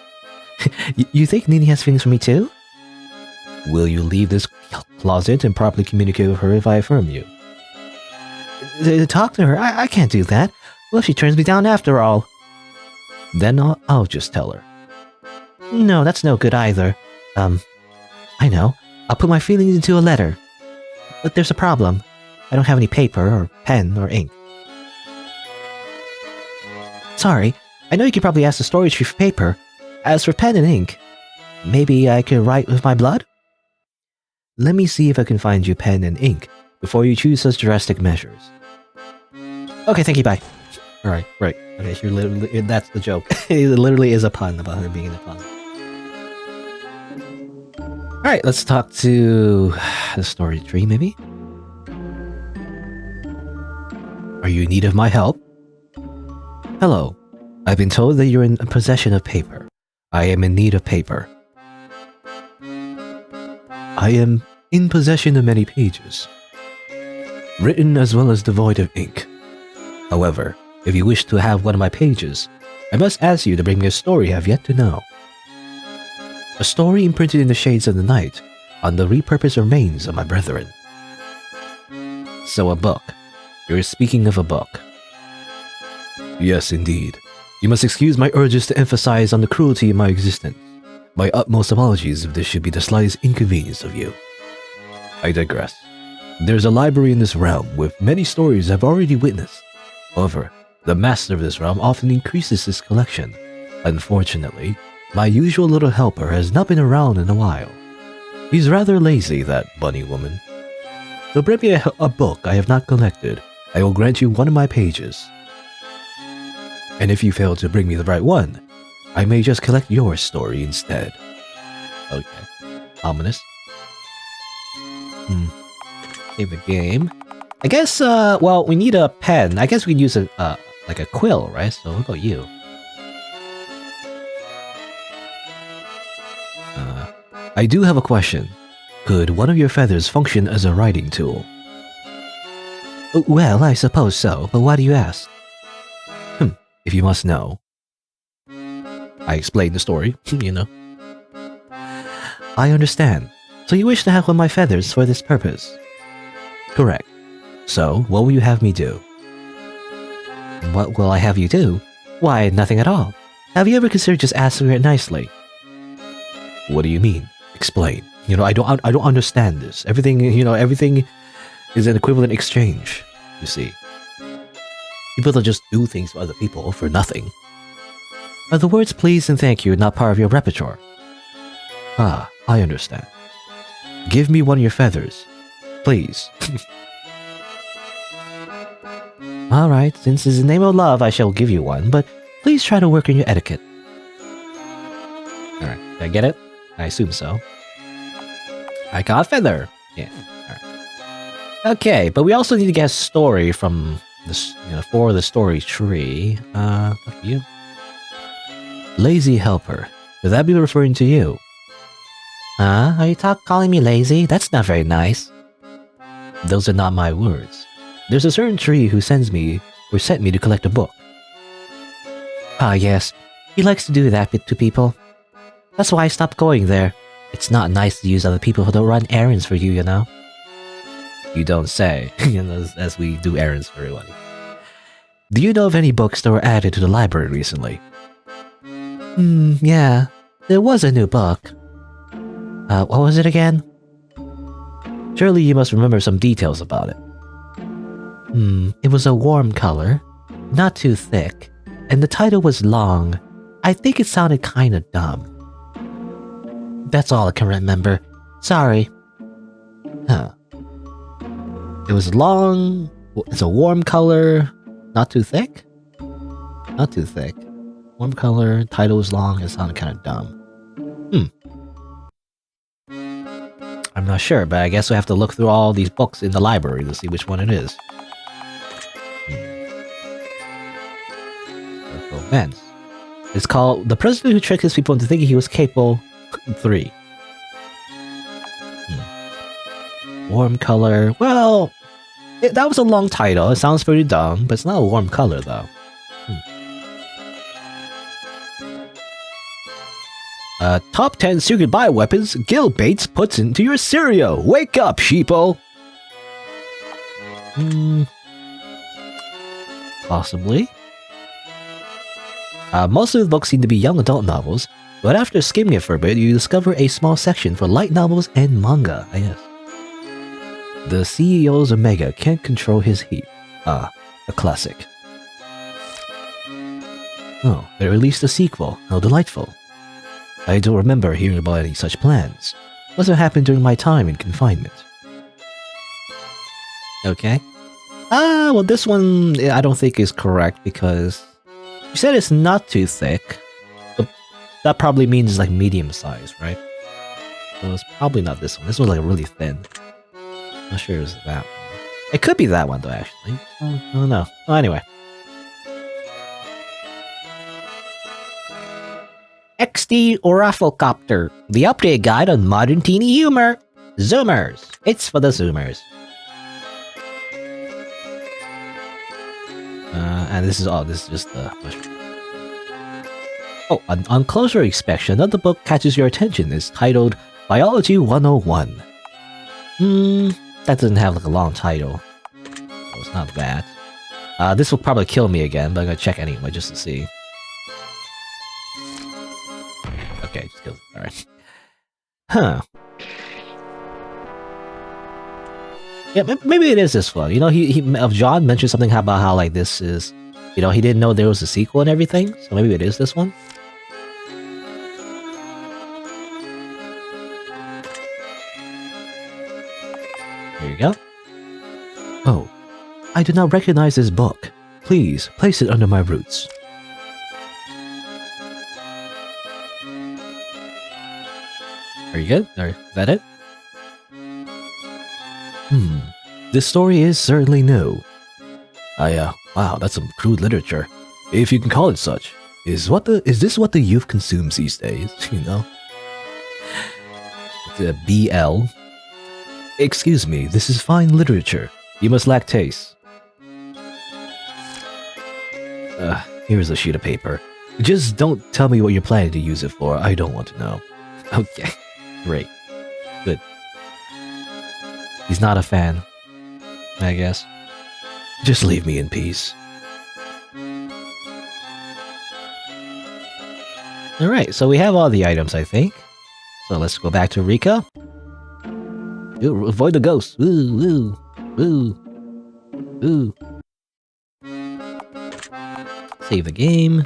You think Nini has feelings for me too? Will you leave this closet and properly communicate with her if I affirm you? Talk to her? I can't do that. Well, she turns me down after all. Then I'll just tell her. No, that's no good either. I know. I'll put my feelings into a letter. But there's a problem. I don't have any paper or pen or ink. Sorry, I know you could probably ask the storage fee for paper. As for pen and ink, maybe I could write with my blood? Let me see if I can find you pen and ink before you choose such drastic measures. Okay, thank you, bye. Alright, right. Okay, so that's the joke. It literally is a pun about her being in a closet. Alright, let's talk to the story tree, maybe? Are you in need of my help? Hello. I've been told that you're in possession of paper. I am in need of paper. I am in possession of many pages, written as well as devoid of ink. However, if you wish to have one of my pages, I must ask you to bring me a story I have yet to know. A story imprinted in the shades of the night on the repurposed remains of my brethren. So a book. You're speaking of a book. Yes, indeed. You must excuse my urges to emphasize on the cruelty of my existence. My utmost apologies if this should be the slightest inconvenience of you. I digress. There's a library in this realm with many stories I've already witnessed. However, the master of this realm often increases his collection. Unfortunately, my usual little helper has not been around in a while. He's rather lazy, that bunny woman. So bring me a book I have not collected. I will grant you one of my pages. And if you fail to bring me the right one, I may just collect your story instead. Okay. Ominous. Save the game. I guess, well, we need a pen. I guess we can use like a quill, right? So what about you? I do have a question. Could one of your feathers function as a writing tool? Well, I suppose so, but why do you ask? If you must know. I explained the story, I understand. So you wish to have one of my feathers for this purpose? Correct. So, what will you have me do? What will I have you do? Why, nothing at all. Have you ever considered just asking her nicely? What do you mean? Explain. You know, I don't understand this. Everything, you know, everything is an equivalent exchange, you see. People don't just do things for other people for nothing. Are the words please and thank you not part of your repertoire? Ah, I understand. Give me one of your feathers, please. Alright, since it's the name of love, I shall give you one, but please try to work on your etiquette. Alright, did I get it? I assume so. I got a feather. Yeah, alright. Okay, but we also need to get a story from this, you know, for the story tree. Fuck you. Lazy helper. Would that be referring to you? Huh? Are you calling me lazy? That's not very nice. Those are not my words. There's a certain tree who sent me to collect a book. Ah, yes. He likes to do that bit to people. That's why I stopped going there. It's not nice to use other people to run errands for you, you know? You don't say, you know, as we do errands for everybody. Do you know of any books that were added to the library recently? Yeah. There was a new book. What was it again? Surely you must remember some details about it. It was a warm color, not too thick, and the title was long. I think it sounded kinda dumb. That's all I can remember. Sorry. Huh. It was long, it's a warm color, not too thick? Not too thick. Warm color, title was long, it sounded kinda dumb. I'm not sure, but I guess we have to look through all these books in the library to see which one it is. Romance. It's called The President Who Tricked His People into Thinking He Was Capable 3. Warm color. Well, that was a long title. It sounds pretty dumb, but it's not a warm color though. Top 10 secret bioweapons Gil Bates puts into your cereal. Wake up, sheeple! Possibly. Most of the books seem to be young adult novels, but after skimming it for a bit, you discover a small section for light novels and manga. Yes. The CEO's Omega can't control his heat. A classic. Oh, they released a sequel. How delightful. I don't remember hearing about any such plans. Must have happened during my time in confinement. Okay. Well, this one I don't think is correct because you said it's not too thick, but that probably means like medium size, right? So it's probably not this one. This one's like really thin. Not sure it's that one. It could be that one though, actually. I don't know. Well, anyway. XD Rafflecopter, the update guide on modern teeny humor. Zoomers. It's for the Zoomers. And this is just the mushroom. Oh, on closer inspection, another book catches your attention. It's titled Biology 101. That doesn't have like a long title. So it's not bad. This will probably kill me again, but I'm gonna check anyway just to see. Okay, just kills it. Alright. Huh. Yeah, maybe it is this one. You know, John mentioned something about how like this is, you know, he didn't know there was a sequel and everything, so maybe it is this one. Here you go. Oh, I do not recognize this book. Please, place it under my roots. Are you good? Or is that it? This story is certainly new. Wow, that's some crude literature. If you can call it such. Is this what the youth consumes these days, you know? It's a BL. Excuse me, this is fine literature. You must lack taste. Here's a sheet of paper. Just don't tell me what you're planning to use it for. I don't want to know. Okay, great. Good. He's not a fan, I guess. Just leave me in peace. Alright, so we have all the items, I think. So let's go back to Rika. Ooh, avoid the ghosts. Ooh, ooh, ooh, ooh. Save the game.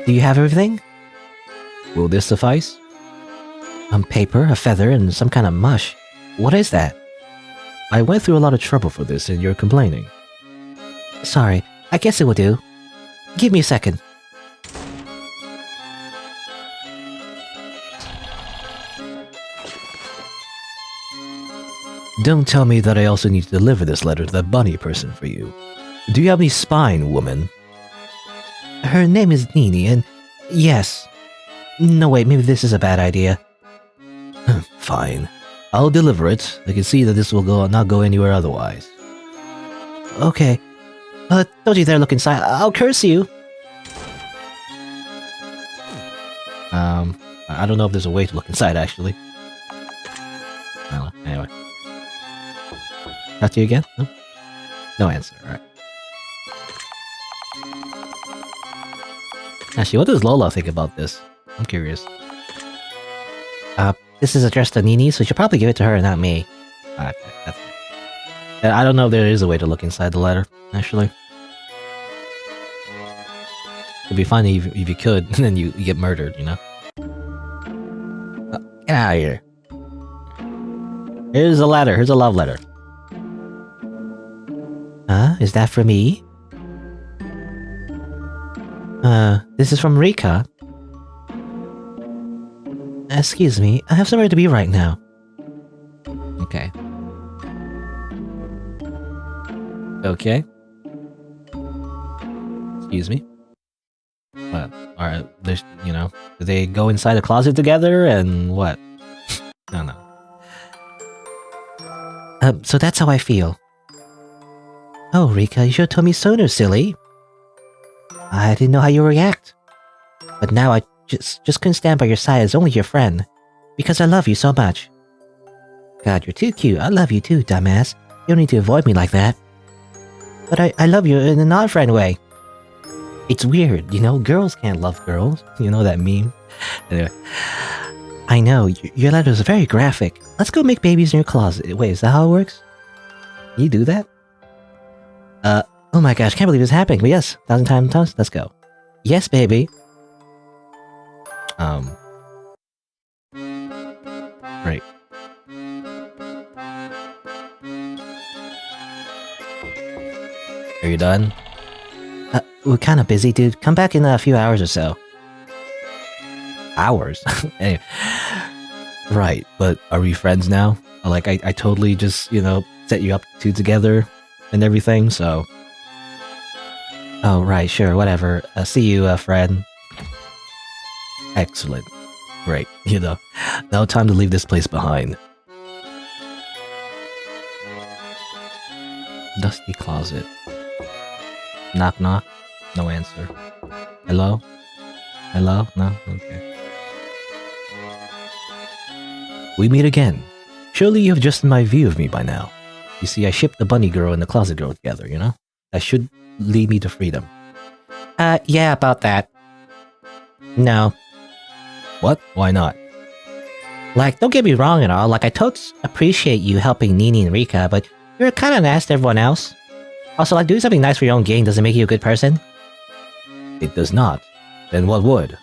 Do you have everything? Will this suffice? Paper, a feather, and some kind of mush. What is that? I went through a lot of trouble for this and you're complaining. Sorry, I guess it will do. Give me a second. Don't tell me that I also need to deliver this letter to that bunny person for you. Do you have any spine, woman? Her name is Nini, and yes. No, wait, maybe this is a bad idea. Fine. I'll deliver it. I can see that this will not go anywhere otherwise. Okay. Don't you dare look inside. I'll curse you. I don't know if there's a way to look inside, actually. I don't know. Anyway. Talk to you again? No? No answer, alright. Actually, what does Lola think about this? I'm curious. This is addressed to Nini, so you should probably give it to her and not me. Okay, that's it. I don't know if there is a way to look inside the letter, actually. It'd be funny if you could, and then you get murdered, you know? Get out of here. Here's a letter. Here's a love letter. Is that for me? This is from Rika. Excuse me, I have somewhere to be right now. Okay. Okay. Excuse me. What? Alright, there's, you know, do they go inside a closet together and what? No. So that's how I feel. Oh, Rika, you should have told me sooner, silly. I didn't know how you would react. But now I just couldn't stand by your side as only your friend. Because I love you so much. God, you're too cute. I love you too, dumbass. You don't need to avoid me like that. But I love you in a non-friend way. It's weird, you know? Girls can't love girls. You know that meme? Anyway. I know, your letter is very graphic. Let's go make babies in your closet. Wait, is that how it works? Can you do that? Oh my gosh, can't believe this is happening. But yes, 1,000 times, let's go. Yes, baby. Great. Are you done? We're kind of busy, dude. Come back in a few hours or so. Hours? Anyway. Right, but are we friends now? Like, I totally just, you know, set you up two together and everything, so... Oh, right, sure, whatever. See you, friend. Excellent. Great, you know. Now time to leave this place behind. Dusty closet. Knock knock. No answer. Hello? Hello? No? Okay. We meet again. Surely you have adjusted my view of me by now. You see, I shipped the bunny girl and the closet girl together, you know? That should lead me to freedom. Yeah, about that. No. What? Why not? Like, don't get me wrong and all, like, I totally appreciate you helping Nini and Rika, but you're kind of nice to everyone else. Also, like, doing something nice for your own game doesn't make you a good person. It does not. Then what would?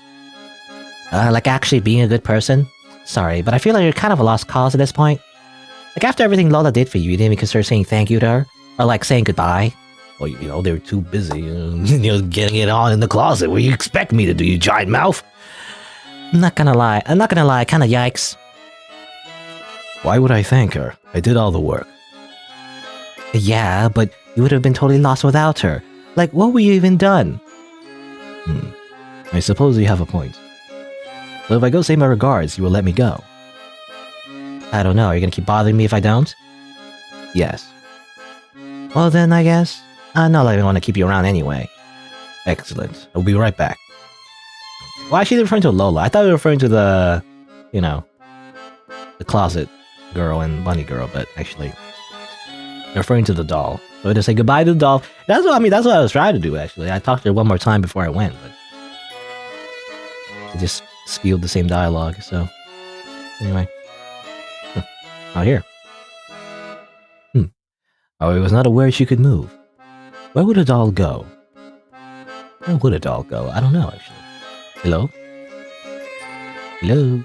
Like actually being a good person? Sorry, but I feel like you're kind of a lost cause at this point. Like, after everything Lola did for you, you didn't even consider saying thank you to her? Or like saying goodbye? Well, you know, they were too busy, you know, getting it on in the closet. What do you expect me to do, you giant mouth? I'm not gonna lie, kinda yikes. Why would I thank her? I did all the work. Yeah, but you would have been totally lost without her. Like, what were you even done? I suppose you have a point. So if I go say my regards, you will let me go? I don't know, are you gonna keep bothering me if I don't? Yes. Well then, I guess. I'm not like I want to keep you around anyway. Excellent. I'll be right back. Well, actually, they're referring to Lola. I thought they were referring to the, you know, the closet girl and bunny girl, but actually, they're referring to the doll. So to say goodbye to the doll. That's what that's what I was trying to do. Actually, I talked to her one more time before I went, but I just spewed the same dialogue. So Anyway. Not here. Oh, it was not aware she could move. Where would a doll go? Where would a doll go? I don't know, actually. Hello? Hello?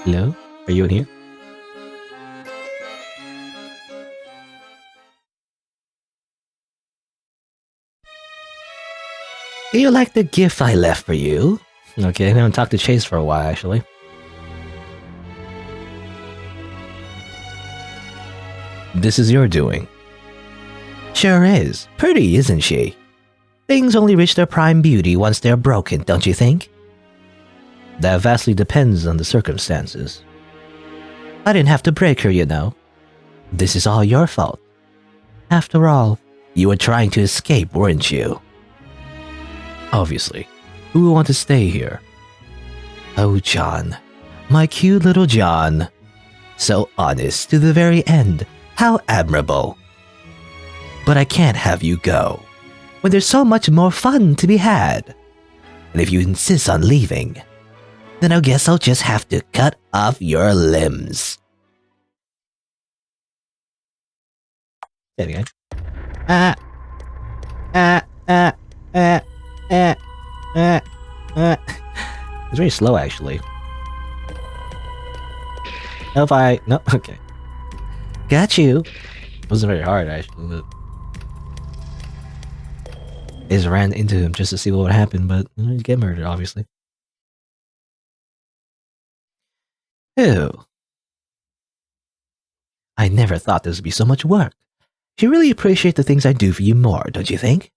Hello? Are you in here? Do you like the gift I left for you? Okay, I haven't talked to Chase for a while, actually. This is your doing. Sure is. Pretty, isn't she? Things only reach their prime beauty once they're broken, don't you think? That vastly depends on the circumstances. I didn't have to break her, you know. This is all your fault. After all, you were trying to escape, weren't you? Obviously. Who would want to stay here? Oh, John. My cute little John. So honest to the very end. How admirable. But I can't have you go, when there's so much more fun to be had. And if you insist on leaving, then I guess I'll just have to cut off your limbs. There we go. It's very slow, actually. If I... No, okay. Got you. It wasn't very hard, actually, but... I just ran into him just to see what would happen, but you get murdered, obviously. Ew. I never thought this would be so much work. You really appreciate the things I do for you more, don't you think?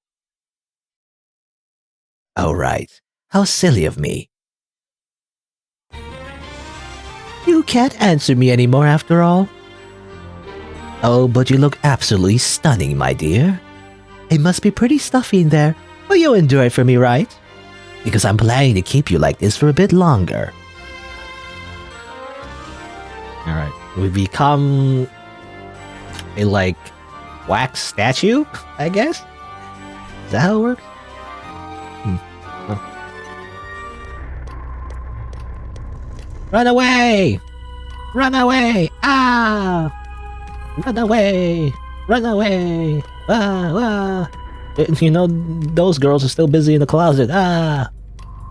Oh, right. How silly of me. You can't answer me anymore after all. Oh, but you look absolutely stunning, my dear. It must be pretty stuffy in there, but you'll endure it for me, right? Because I'm planning to keep you like this for a bit longer. Alright, we become a, like, wax statue, I guess? Is that how it works? Oh. Run away! Run away! Ah! Run away! Run away! Ah! Ah! You know, those girls are still busy in the closet. Ah!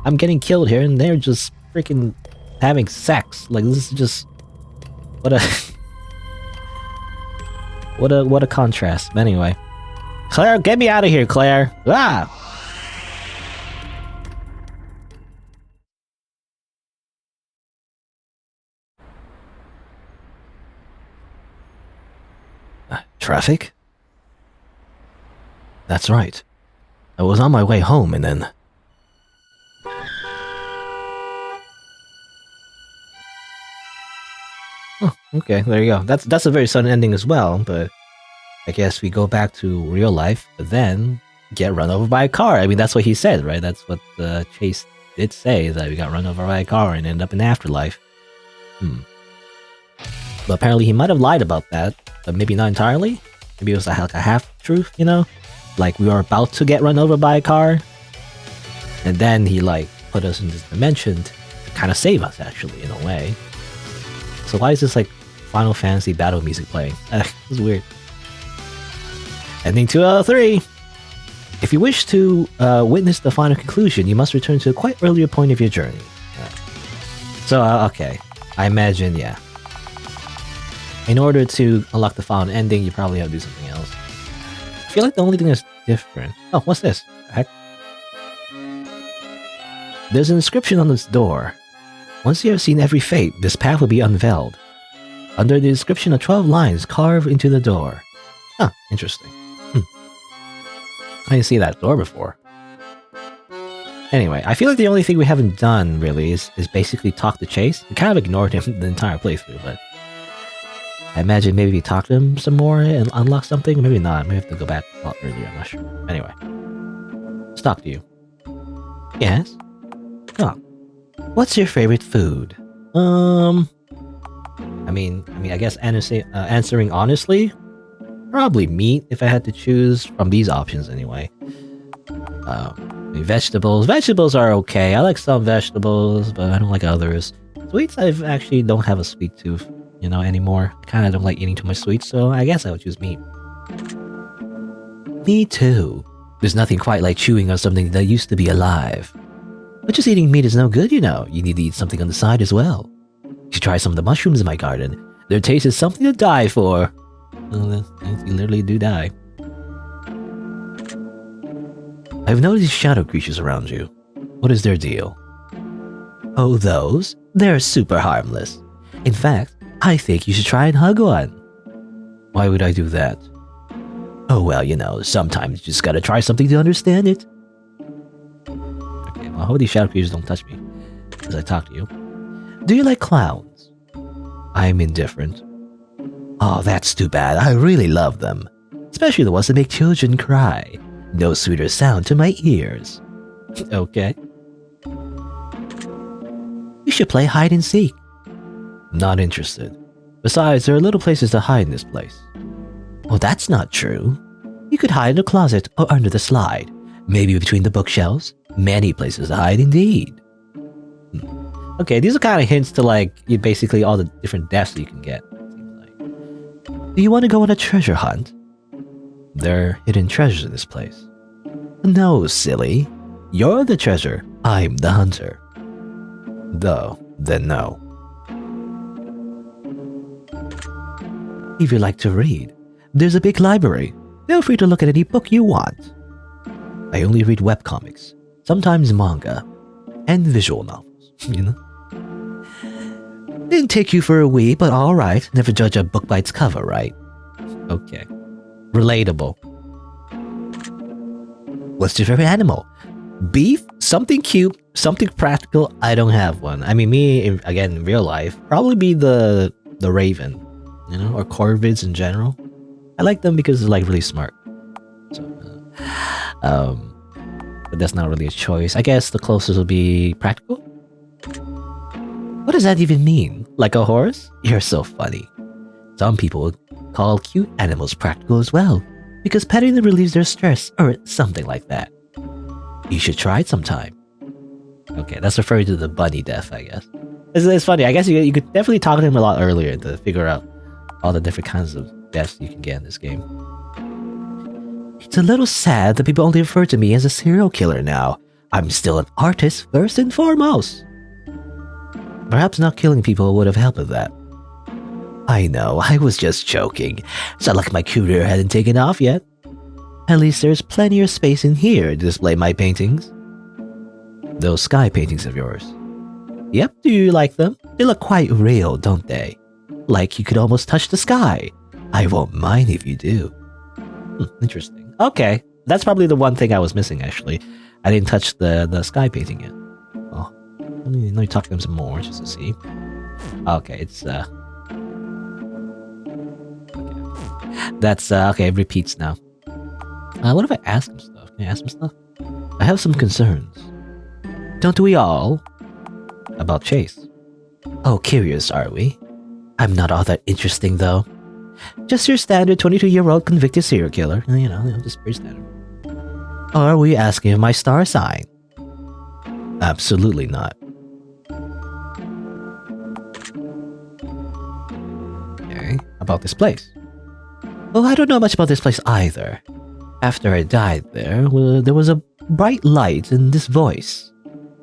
I'm getting killed here, and they're just freaking having sex. Like, this is just... What a... what a contrast. But anyway. Claire, get me out of here, Claire! Ah! Traffic? That's right. I was on my way home and then... Oh, okay, there you go. That's a very sudden ending as well, but... I guess we go back to real life, but then get run over by a car. I mean, that's what he said, right? That's what Chase did say, that we got run over by a car and ended up in the afterlife. But apparently he might have lied about that, but maybe not entirely. Maybe it was like a half-truth, you know? Like, we were about to get run over by a car, and then he, like, put us in this dimension to kind of save us, actually, in a way. So why is this, like, Final Fantasy battle music playing? This is weird. Ending 203! If you wish to witness the final conclusion, you must return to a quite earlier point of your journey. So, okay. I imagine, yeah. In order to unlock the final ending, you probably have to do something else. I feel like the only thing that's different... Oh, what's this? The heck? There's an inscription on this door. Once you have seen every fate, this path will be unveiled. Under the inscription are 12 lines carved into the door. Huh, interesting. I didn't see that door before. Anyway, I feel like the only thing we haven't done, really, is basically talk to Chase. We kind of ignored him the entire playthrough, but... I imagine maybe we talk to him some more and unlock something? Maybe not. Maybe we have to go back a lot earlier, I'm not sure. Anyway. Let's talk to you. Yes? Oh. What's your favorite food? I guess answering honestly? Probably meat, if I had to choose from these options anyway. Vegetables. Vegetables are okay. I like some vegetables, but I don't like others. Sweets, I've actually don't have a sweet tooth, you know, anymore. I kind of don't like eating too much sweets, so I guess I would choose meat. Me too. There's nothing quite like chewing on something that used to be alive. But just eating meat is no good, you know. You need to eat something on the side as well. You should try some of the mushrooms in my garden. Their taste is something to die for. Well, you literally do die. I've noticed shadow creatures around you. What is their deal? Oh, those? They're super harmless. In fact, I think you should try and hug one. Why would I do that? Oh, well, you know, sometimes you just gotta try something to understand it. Okay, well, I hope these shadow creatures don't touch me as I talk to you. Do you like clowns? I'm indifferent. Oh, that's too bad. I really love them. Especially the ones that make children cry. No sweeter sound to my ears. Okay. We should play hide and seek. Not interested. Besides, there are little places to hide in this place. Well, that's not true. You could hide in a closet or under the slide. Maybe between the bookshelves. Many places to hide indeed. Okay, these are kind of hints to like basically all the different deaths you can get. Seems like. Do you want to go on a treasure hunt? There are hidden treasures in this place. No, silly. You're the treasure. I'm the hunter. Then no. If you like to read, there's a big library. Feel free to look at any book you want. I only read webcomics, sometimes manga, and visual novels, you know? Didn't take you for a wee, but alright. Never judge a book by its cover, right? Okay. Relatable. What's your favorite animal? Beef? Something cute, something practical. I don't have one. I mean, me, again, in real life, probably be the raven, you know, or corvids in general. I like them because they're like really smart. So, but that's not really a choice. I guess the closest will be practical. What does that even mean? Like a horse? You're so funny. Some people call cute animals practical as well, because petting them relieves their stress or something like that. You should try it sometime. Okay, that's referring to the bunny death, I guess. It's funny. I guess you could definitely talk to him a lot earlier to figure out all the different kinds of deaths you can get in this game. It's a little sad that people only refer to me as a serial killer now. I'm still an artist first and foremost. Perhaps not killing people would have helped with that. I know, I was just joking. It's not like my career hadn't taken off yet. At least there's plenty of space in here to display my paintings. Those sky paintings of yours. Yep, do you like them? They look quite real, don't they? Like you could almost touch the sky. I won't mind if you do. Interesting. Okay, that's probably the one thing I was missing, actually. I didn't touch the sky painting yet. Oh, let me talk to them some more, just to see. Okay, it's, okay. That's, okay, it repeats now. What if I ask him stuff? Can I ask him stuff? I have some concerns. Don't we all? About Chase. Oh, curious, are we? I'm not all that interesting, though. Just your standard 22-year-old convicted serial killer. You know, just pretty standard. Or were you asking of my star sign? Absolutely not. Okay, about this place. Oh, I don't know much about this place either. After I died there was a bright light and this voice.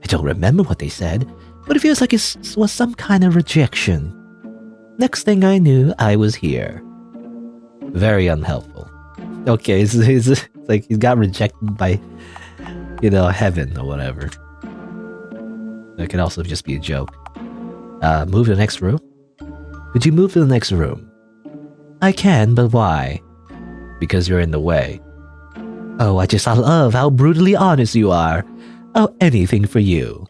I don't remember what they said, but it feels like it was some kind of rejection. Next thing I knew, I was here. Very unhelpful. Okay, it's like he got rejected by, you know, heaven or whatever. That could also just be a joke. Move to the next room? Could you move to the next room? I can, but why? Because you're in the way. Oh, I love how brutally honest you are. Oh, anything for you.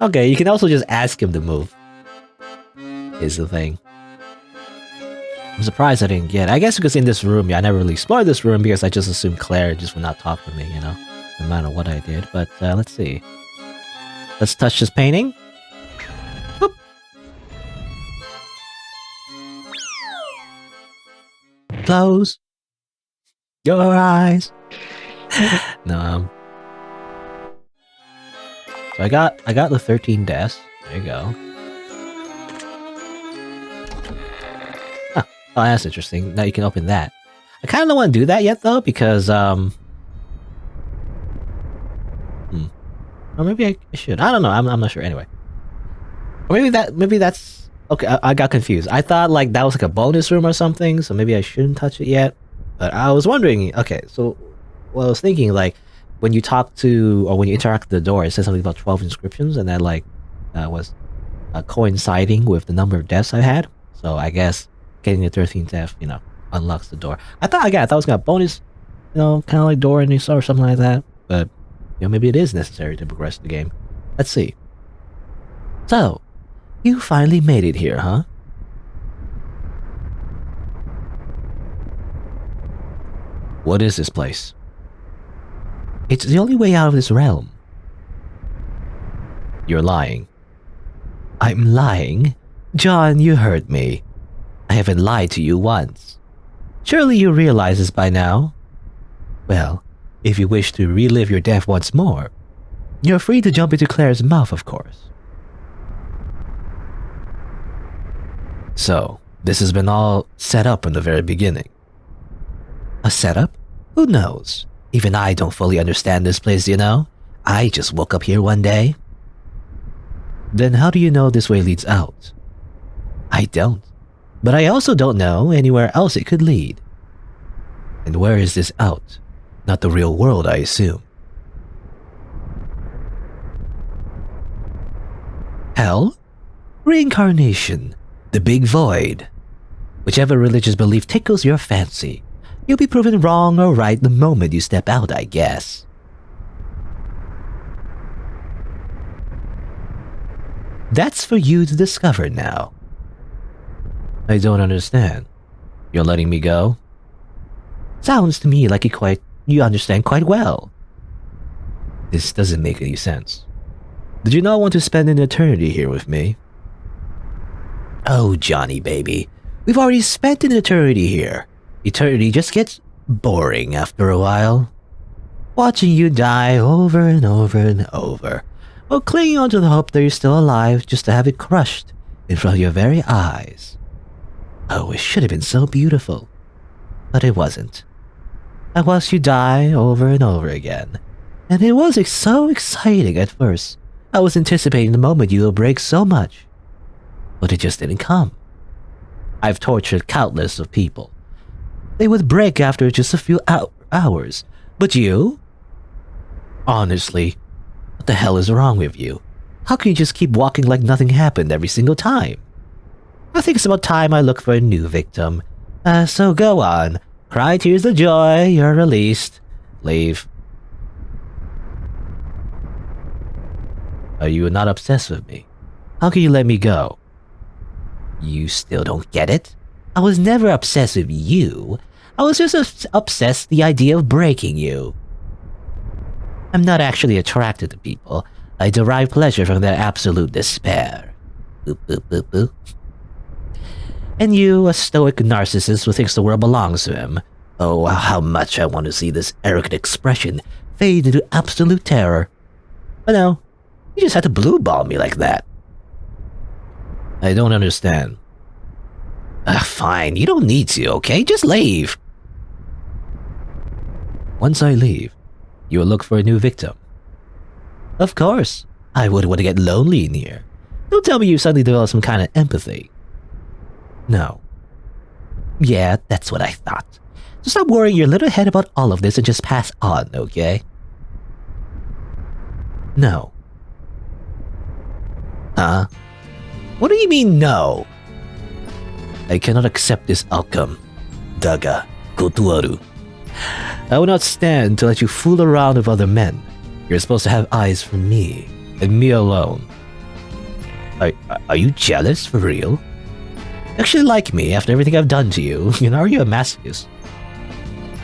Okay, you can also just ask him to move. Is the thing. I'm surprised I didn't get it. I guess because in this room, yeah, I never really explored this room because I just assumed Claire just would not talk to me, you know, no matter what I did. But let's see. Let's touch this painting. Boop. Close your eyes. No. So I got the 13 deaths. There you go. Oh, that's interesting. Now you can open that. I kind of don't want to do that yet, though, because, or maybe I should. I don't know. I'm not sure. Anyway. Or maybe that's... Okay, I got confused. I thought, like, that was like a bonus room or something, so maybe I shouldn't touch it yet. But I was wondering, okay, so... Well, I was thinking, like, when you talk to... Or when you interact with the door, it says something about 12 inscriptions, and that, like, was coinciding with the number of deaths I had. So I guess getting the 13th death, you know, unlocks the door. I thought it was gonna bonus, you know, kind of like door and or something like that. But, you know, maybe it is necessary to progress the game. Let's see. So, you finally made it here, huh? What is this place? It's the only way out of this realm. You're lying. I'm lying? John, you heard me. I haven't lied to you once. Surely you realize this by now? Well, if you wish to relive your death once more, you're free to jump into Claire's mouth, of course. So, this has been all set up from the very beginning. A setup? Who knows? Even I don't fully understand this place, you know? I just woke up here one day. Then how do you know this way leads out? I don't. But I also don't know anywhere else it could lead. And where is this out? Not the real world, I assume. Hell? Reincarnation. The big void. Whichever religious belief tickles your fancy. You'll be proven wrong or right the moment you step out, I guess. That's for you to discover now. I don't understand. You're letting me go? Sounds to me like you understand quite well. This doesn't make any sense. Did you not want to spend an eternity here with me? Oh, Johnny baby, we've already spent an eternity here. Eternity just gets boring after a while. Watching you die over and over and over, while clinging on to the hope that you're still alive just to have it crushed in front of your very eyes. Oh, it should have been so beautiful. But it wasn't. I watched you die over and over again, and it was so exciting at first. I was anticipating the moment you will break so much. But it just didn't come. I've tortured countless of people. They would break after just a few hours. But you? Honestly, what the hell is wrong with you? How can you just keep walking like nothing happened every single time? I think it's about time I look for a new victim. So go on. Cry tears of joy, you're released. Leave. Are you not obsessed with me? How can you let me go? You still don't get it? I was never obsessed with you. I was just obsessed with the idea of breaking you. I'm not actually attracted to people. I derive pleasure from their absolute despair. Boop, boop, boop, boop. And you, a stoic narcissist who thinks the world belongs to him. Oh, how much I want to see this arrogant expression fade into absolute terror. But no, you just had to blue ball me like that. I don't understand. Fine, you don't need to, okay? Just leave. Once I leave, you will look for a new victim. Of course. I wouldn't want to get lonely in here. Don't tell me you suddenly developed some kind of empathy. No. Yeah, that's what I thought. So stop worrying your little head about all of this and just pass on, okay? No. Huh? What do you mean, no? I cannot accept this outcome. Daga, kotuaru. I will not stand to let you fool around with other men. You're supposed to have eyes for me, and me alone. Are you jealous, for real? You actually like me after everything I've done to you? You know, are you a masochist?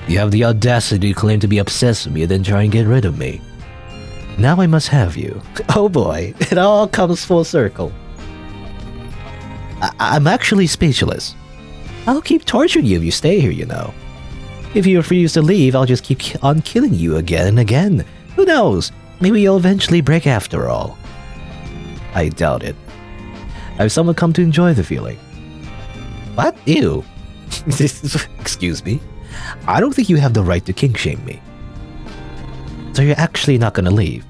You have the audacity to claim to be obsessed with me and then try and get rid of me. Now I must have you. Oh boy, it all comes full circle. I'm actually speechless. I'll keep torturing you if you stay here, you know. If you refuse to leave, I'll just keep on killing you again and again. Who knows? Maybe you'll eventually break after all. I doubt it. I've someone come to enjoy the feeling. What? Ew. Excuse me? I don't think you have the right to kink shame me. So you're actually not gonna leave?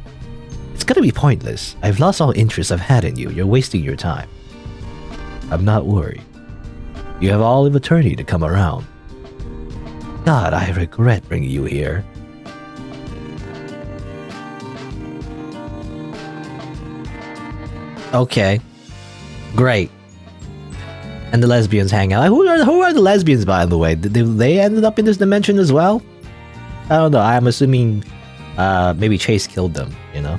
It's gonna be pointless. I've lost all interest I've had in you. You're wasting your time. I'm not worried. You have all of eternity to come around. God, I regret bringing you here. Okay. Great. And the lesbians hang out. Who are the lesbians, by the way? Did they ended up in this dimension as well? I don't know. I'm assuming maybe Chase killed them, you know?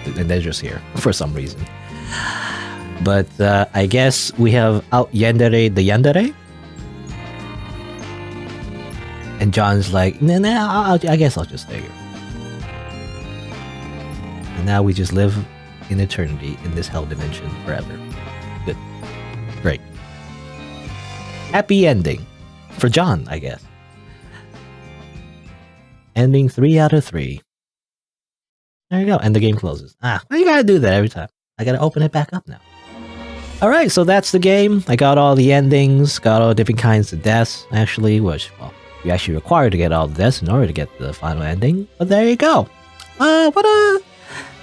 And they're just here for some reason. But I guess we have out Yandere the Yandere. And John's like, nah, I guess I'll just stay here. And now we just live in eternity in this hell dimension forever. Good. Great. Happy ending. For John, I guess. Ending 3 out of 3. There you go. And the game closes. Why you gotta do that every time? I gotta open it back up now. Alright, so that's the game. I got all the endings, got all different kinds of deaths, actually, which, well, you actually require to get all the deaths in order to get the final ending. But there you go. I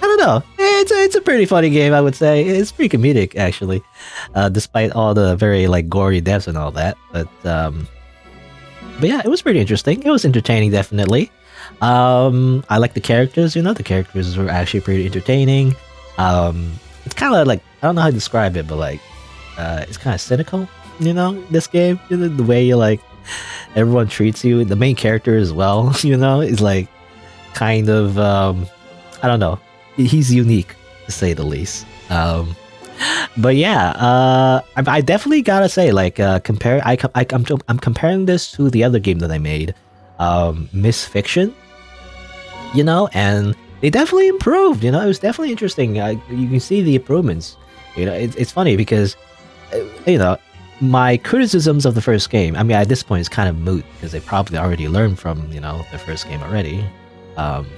don't know. It's a pretty funny game, I would say. It's pretty comedic, actually, despite all the very like gory deaths and all that. But yeah, it was pretty interesting. It was entertaining, definitely. I like the characters. You know, the characters were actually pretty entertaining. It's kind of like, I don't know how to describe it, but like, it's kind of cynical. You know, this game, you know, the way you like everyone treats you. The main character as well. You know, is like kind of I don't know. He's unique, to say the least. But yeah, I definitely gotta say, like, I'm comparing this to the other game that I made, Miss Fiction. You know, and they definitely improved. You know, it was definitely interesting. You can see the improvements. You know, it's funny because, you know, my criticisms of the first game, I mean, at this point, it's kind of moot because they probably already learned from, you know, the first game already.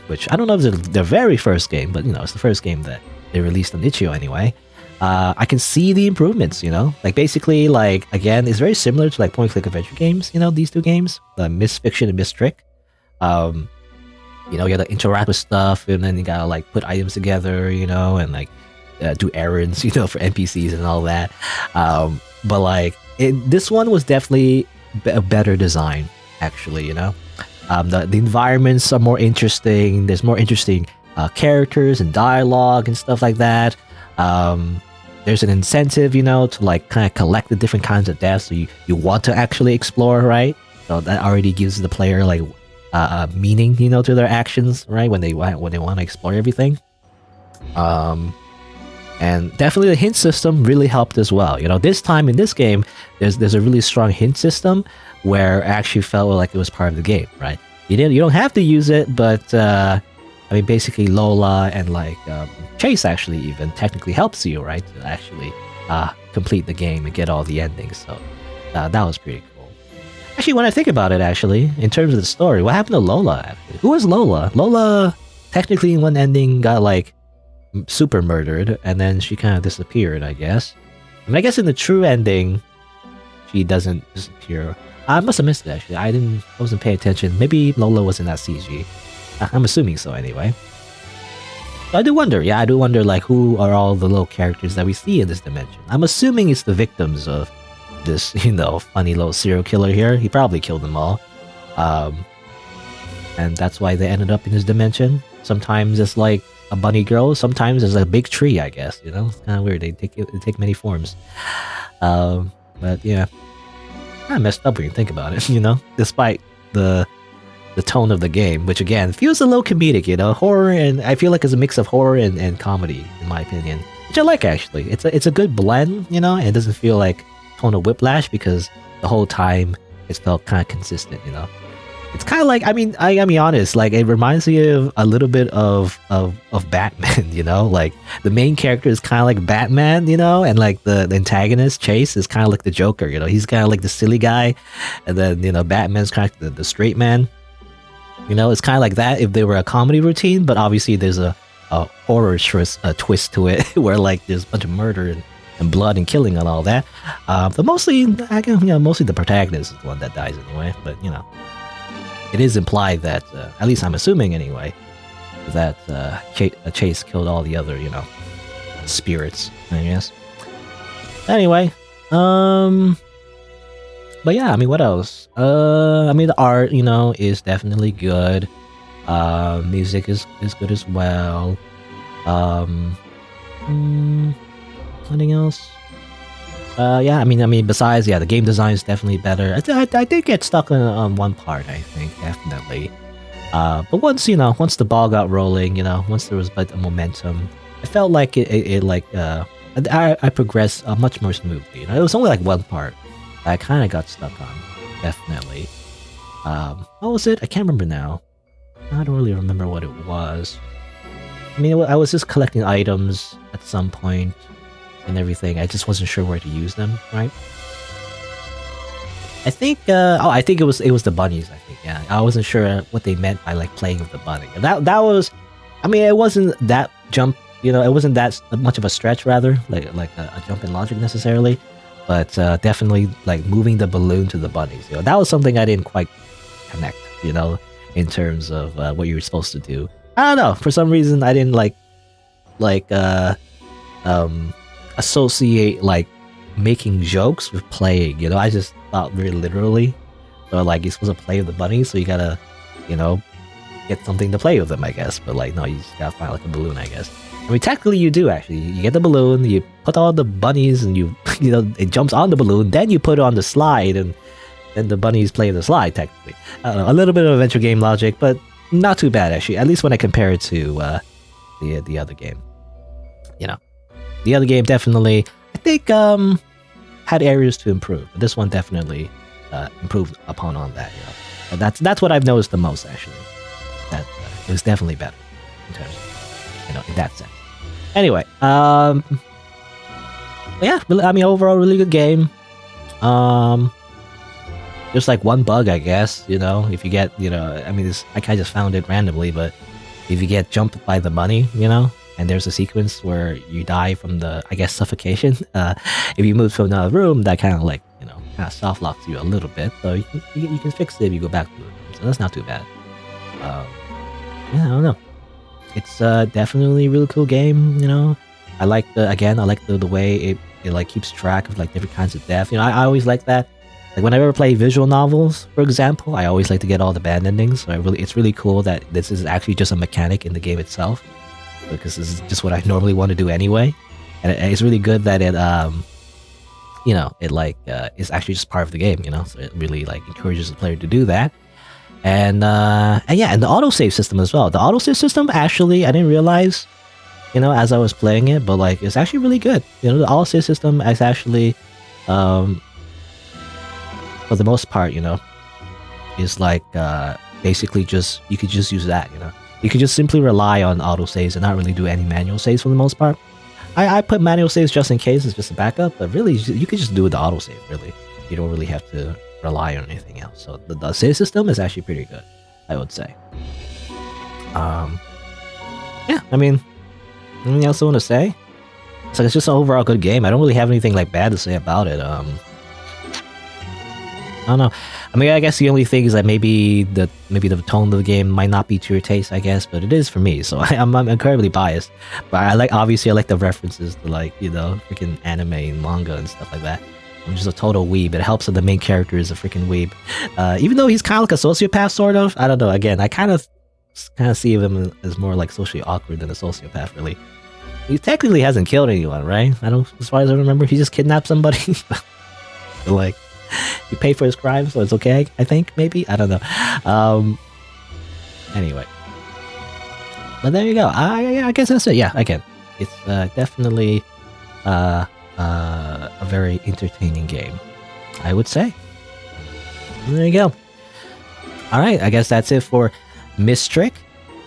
Which I don't know if it's their very first game, but you know, it's the first game that they released on itch.io anyway. I can see the improvements, you know, like basically, like, again, it's very similar to like point-click adventure games, you know, these two games, Miss Fiction and Mistrick. You know, you gotta interact with stuff, and then you gotta like put items together, you know, and like do errands, you know, for NPCs and all that. But like, this one was definitely a better design, actually, you know. The environments are more interesting. There's more interesting characters and dialogue and stuff like that. There's an incentive, you know, to like kind of collect the different kinds of deaths. So you want to actually explore, right? So that already gives the player like meaning, you know, to their actions, right? When they want to explore everything. And definitely the hint system really helped as well. You know, this time in this game, there's a really strong hint system where I actually felt like it was part of the game, right? You don't have to use it, but I mean, basically Lola and like Chase actually even technically helps you, right, to actually complete the game and get all the endings. So that was pretty cool. Actually, when I think about it, actually, in terms of the story, what happened to Lola? Actually, who was Lola? Lola technically in one ending got like super murdered, and then she kind of disappeared, I guess. I mean, I guess in the true ending, she doesn't disappear. I must have missed it, actually. I wasn't paying attention. Maybe Lola was in that CG. I'm assuming so, anyway. So I do wonder, like, who are all the little characters that we see in this dimension? I'm assuming it's the victims of this, you know, funny little serial killer here. He probably killed them all. And that's why they ended up in this dimension. Sometimes it's like a bunny girl, sometimes it's a big tree, I guess, you know? It's kind of weird. They take many forms. But yeah, kind of messed up when you think about it, you know? Despite the tone of the game, which again feels a little comedic, you know, horror, and I feel like it's a mix of horror and comedy, in my opinion, which I like, actually. It's a good blend, you know, and it doesn't feel like tonal whiplash because the whole time it's felt kind of consistent, you know. It's kind of like, I mean, I gotta be honest, like, it reminds me of a little bit of Batman, you know, like the main character is kind of like Batman, you know, and like the antagonist Chase is kind of like the Joker, you know, he's kind of like the silly guy, and then, you know, Batman's kind of the straight man. You know, it's kind of like that if they were a comedy routine, but obviously there's a horror twist to it where like there's a bunch of murder and blood and killing and all that. But mostly, mostly the protagonist is the one that dies anyway. But it is implied that, at least I'm assuming anyway, that Chase killed all the other, spirits, I guess. Anyway, but yeah, I mean, what else? I mean, the art, is definitely good. Music is good as well. Anything else? Yeah, I mean, besides, the game design is definitely better. I did get stuck on one part, I think, definitely. But once the ball got rolling, once there was like the momentum, I felt like I progressed much more smoothly. It was only like one part that I kind of got stuck on, definitely. What was it? I can't remember now. I don't really remember what it was. I mean, I was just collecting items at some point and everything. I just wasn't sure where to use them, right? I think I think it was the bunnies, I think. Yeah, I wasn't sure what they meant by like playing with the bunny. That was, I mean, it wasn't that jump, it wasn't that much of a stretch, rather, like a jump in logic necessarily, but definitely like moving the balloon to the bunnies. That was something I didn't quite connect, in terms of what you were supposed to do. I don't know, for some reason I didn't associate like making jokes with playing. I just thought very literally. So like you're supposed to play with the bunnies, so you gotta, get something to play with them, I guess. But like no, you just gotta find like a balloon, I guess. I mean, technically you do actually. You get the balloon, you put all the bunnies, and it jumps on the balloon. Then you put it on the slide, and then the bunnies play the slide. Technically, I don't know, a little bit of adventure game logic, but not too bad actually. At least when I compare it to the other game. The other game definitely, I think, had areas to improve. But this one definitely improved upon on that. And that's what I've noticed the most actually. That it was definitely better in terms of, in that sense. Anyway, yeah, I mean, overall, really good game. There's like one bug, I guess. If you get, I mean, I kind of just found it randomly, but if you get jumped by the bunny, and there's a sequence where you die from the, I guess, suffocation. If you move to another room, that kind of like, kind of soft locks you a little bit. So you can fix it if you go back to the room. So that's not too bad. Yeah, I don't know. It's definitely a really cool game. I like the way it like keeps track of like different kinds of death. I always like that. Like whenever I play visual novels, for example, I always like to get all the bad endings. So it's really cool that this is actually just a mechanic in the game itself, because this is just what I normally want to do anyway. And it's really good that it is actually just part of the game. So it really like encourages the player to do that. And the autosave system as well. The autosave system, actually, I didn't realize, as I was playing it, but like it's actually really good. The autosave system is actually, for the most part, is like basically just, you could just use that. You could just simply rely on autosaves and not really do any manual saves for the most part. I put manual saves just in case, it's just a backup, but really you could just do the autosave. Really, you don't really have to rely on anything else. So the save system is actually pretty good, I would say. Yeah, I mean, anything else I want to say? It's just an overall good game. I don't really have anything like bad to say about it. I don't know. I mean, I guess the only thing is that maybe the tone of the game might not be to your taste, I guess, but it is for me. So I'm incredibly biased. But obviously I like the references to like, freaking anime and manga and stuff like that. I'm just a total weeb. It helps that the main character is a freaking weeb. Even though he's kind of like a sociopath, sort of. I don't know. Again, I kind of see him as more like socially awkward than a sociopath, really. He technically hasn't killed anyone, right? As far as I remember, he just kidnapped somebody. Like, he paid for his crime, so it's okay, I think, maybe? I don't know. Anyway. But there you go. I guess that's it. Yeah, again, it's definitely a very entertaining game, I would say. There you go. Alright, I guess that's it for Mistrick.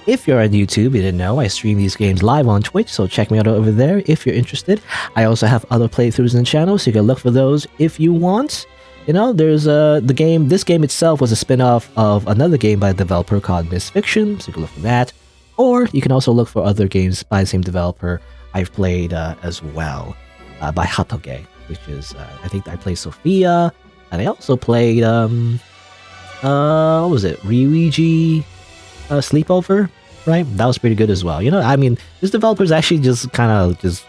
If you're on YouTube, you didn't know, I stream these games live on Twitch, so check me out over there if you're interested. I also have other playthroughs in the channel, so you can look for those if you want. There's this game itself was a spin-off of another game by a developer called Misfiction, so you can look for that. Or you can also look for other games by the same developer I've played as well. by Hatoge, which is I think I played Sophia, and I also played what was it, Ryuigi Sleepover, right? That was pretty good as well. You know, I mean, this developer's actually just kind of just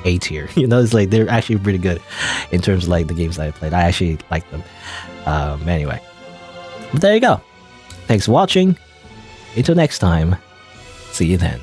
A tier. You know, it's like they're actually pretty good in terms of like the games that I played. I actually like them. Anyway, but there you go. Thanks for watching. Until next time, see you then.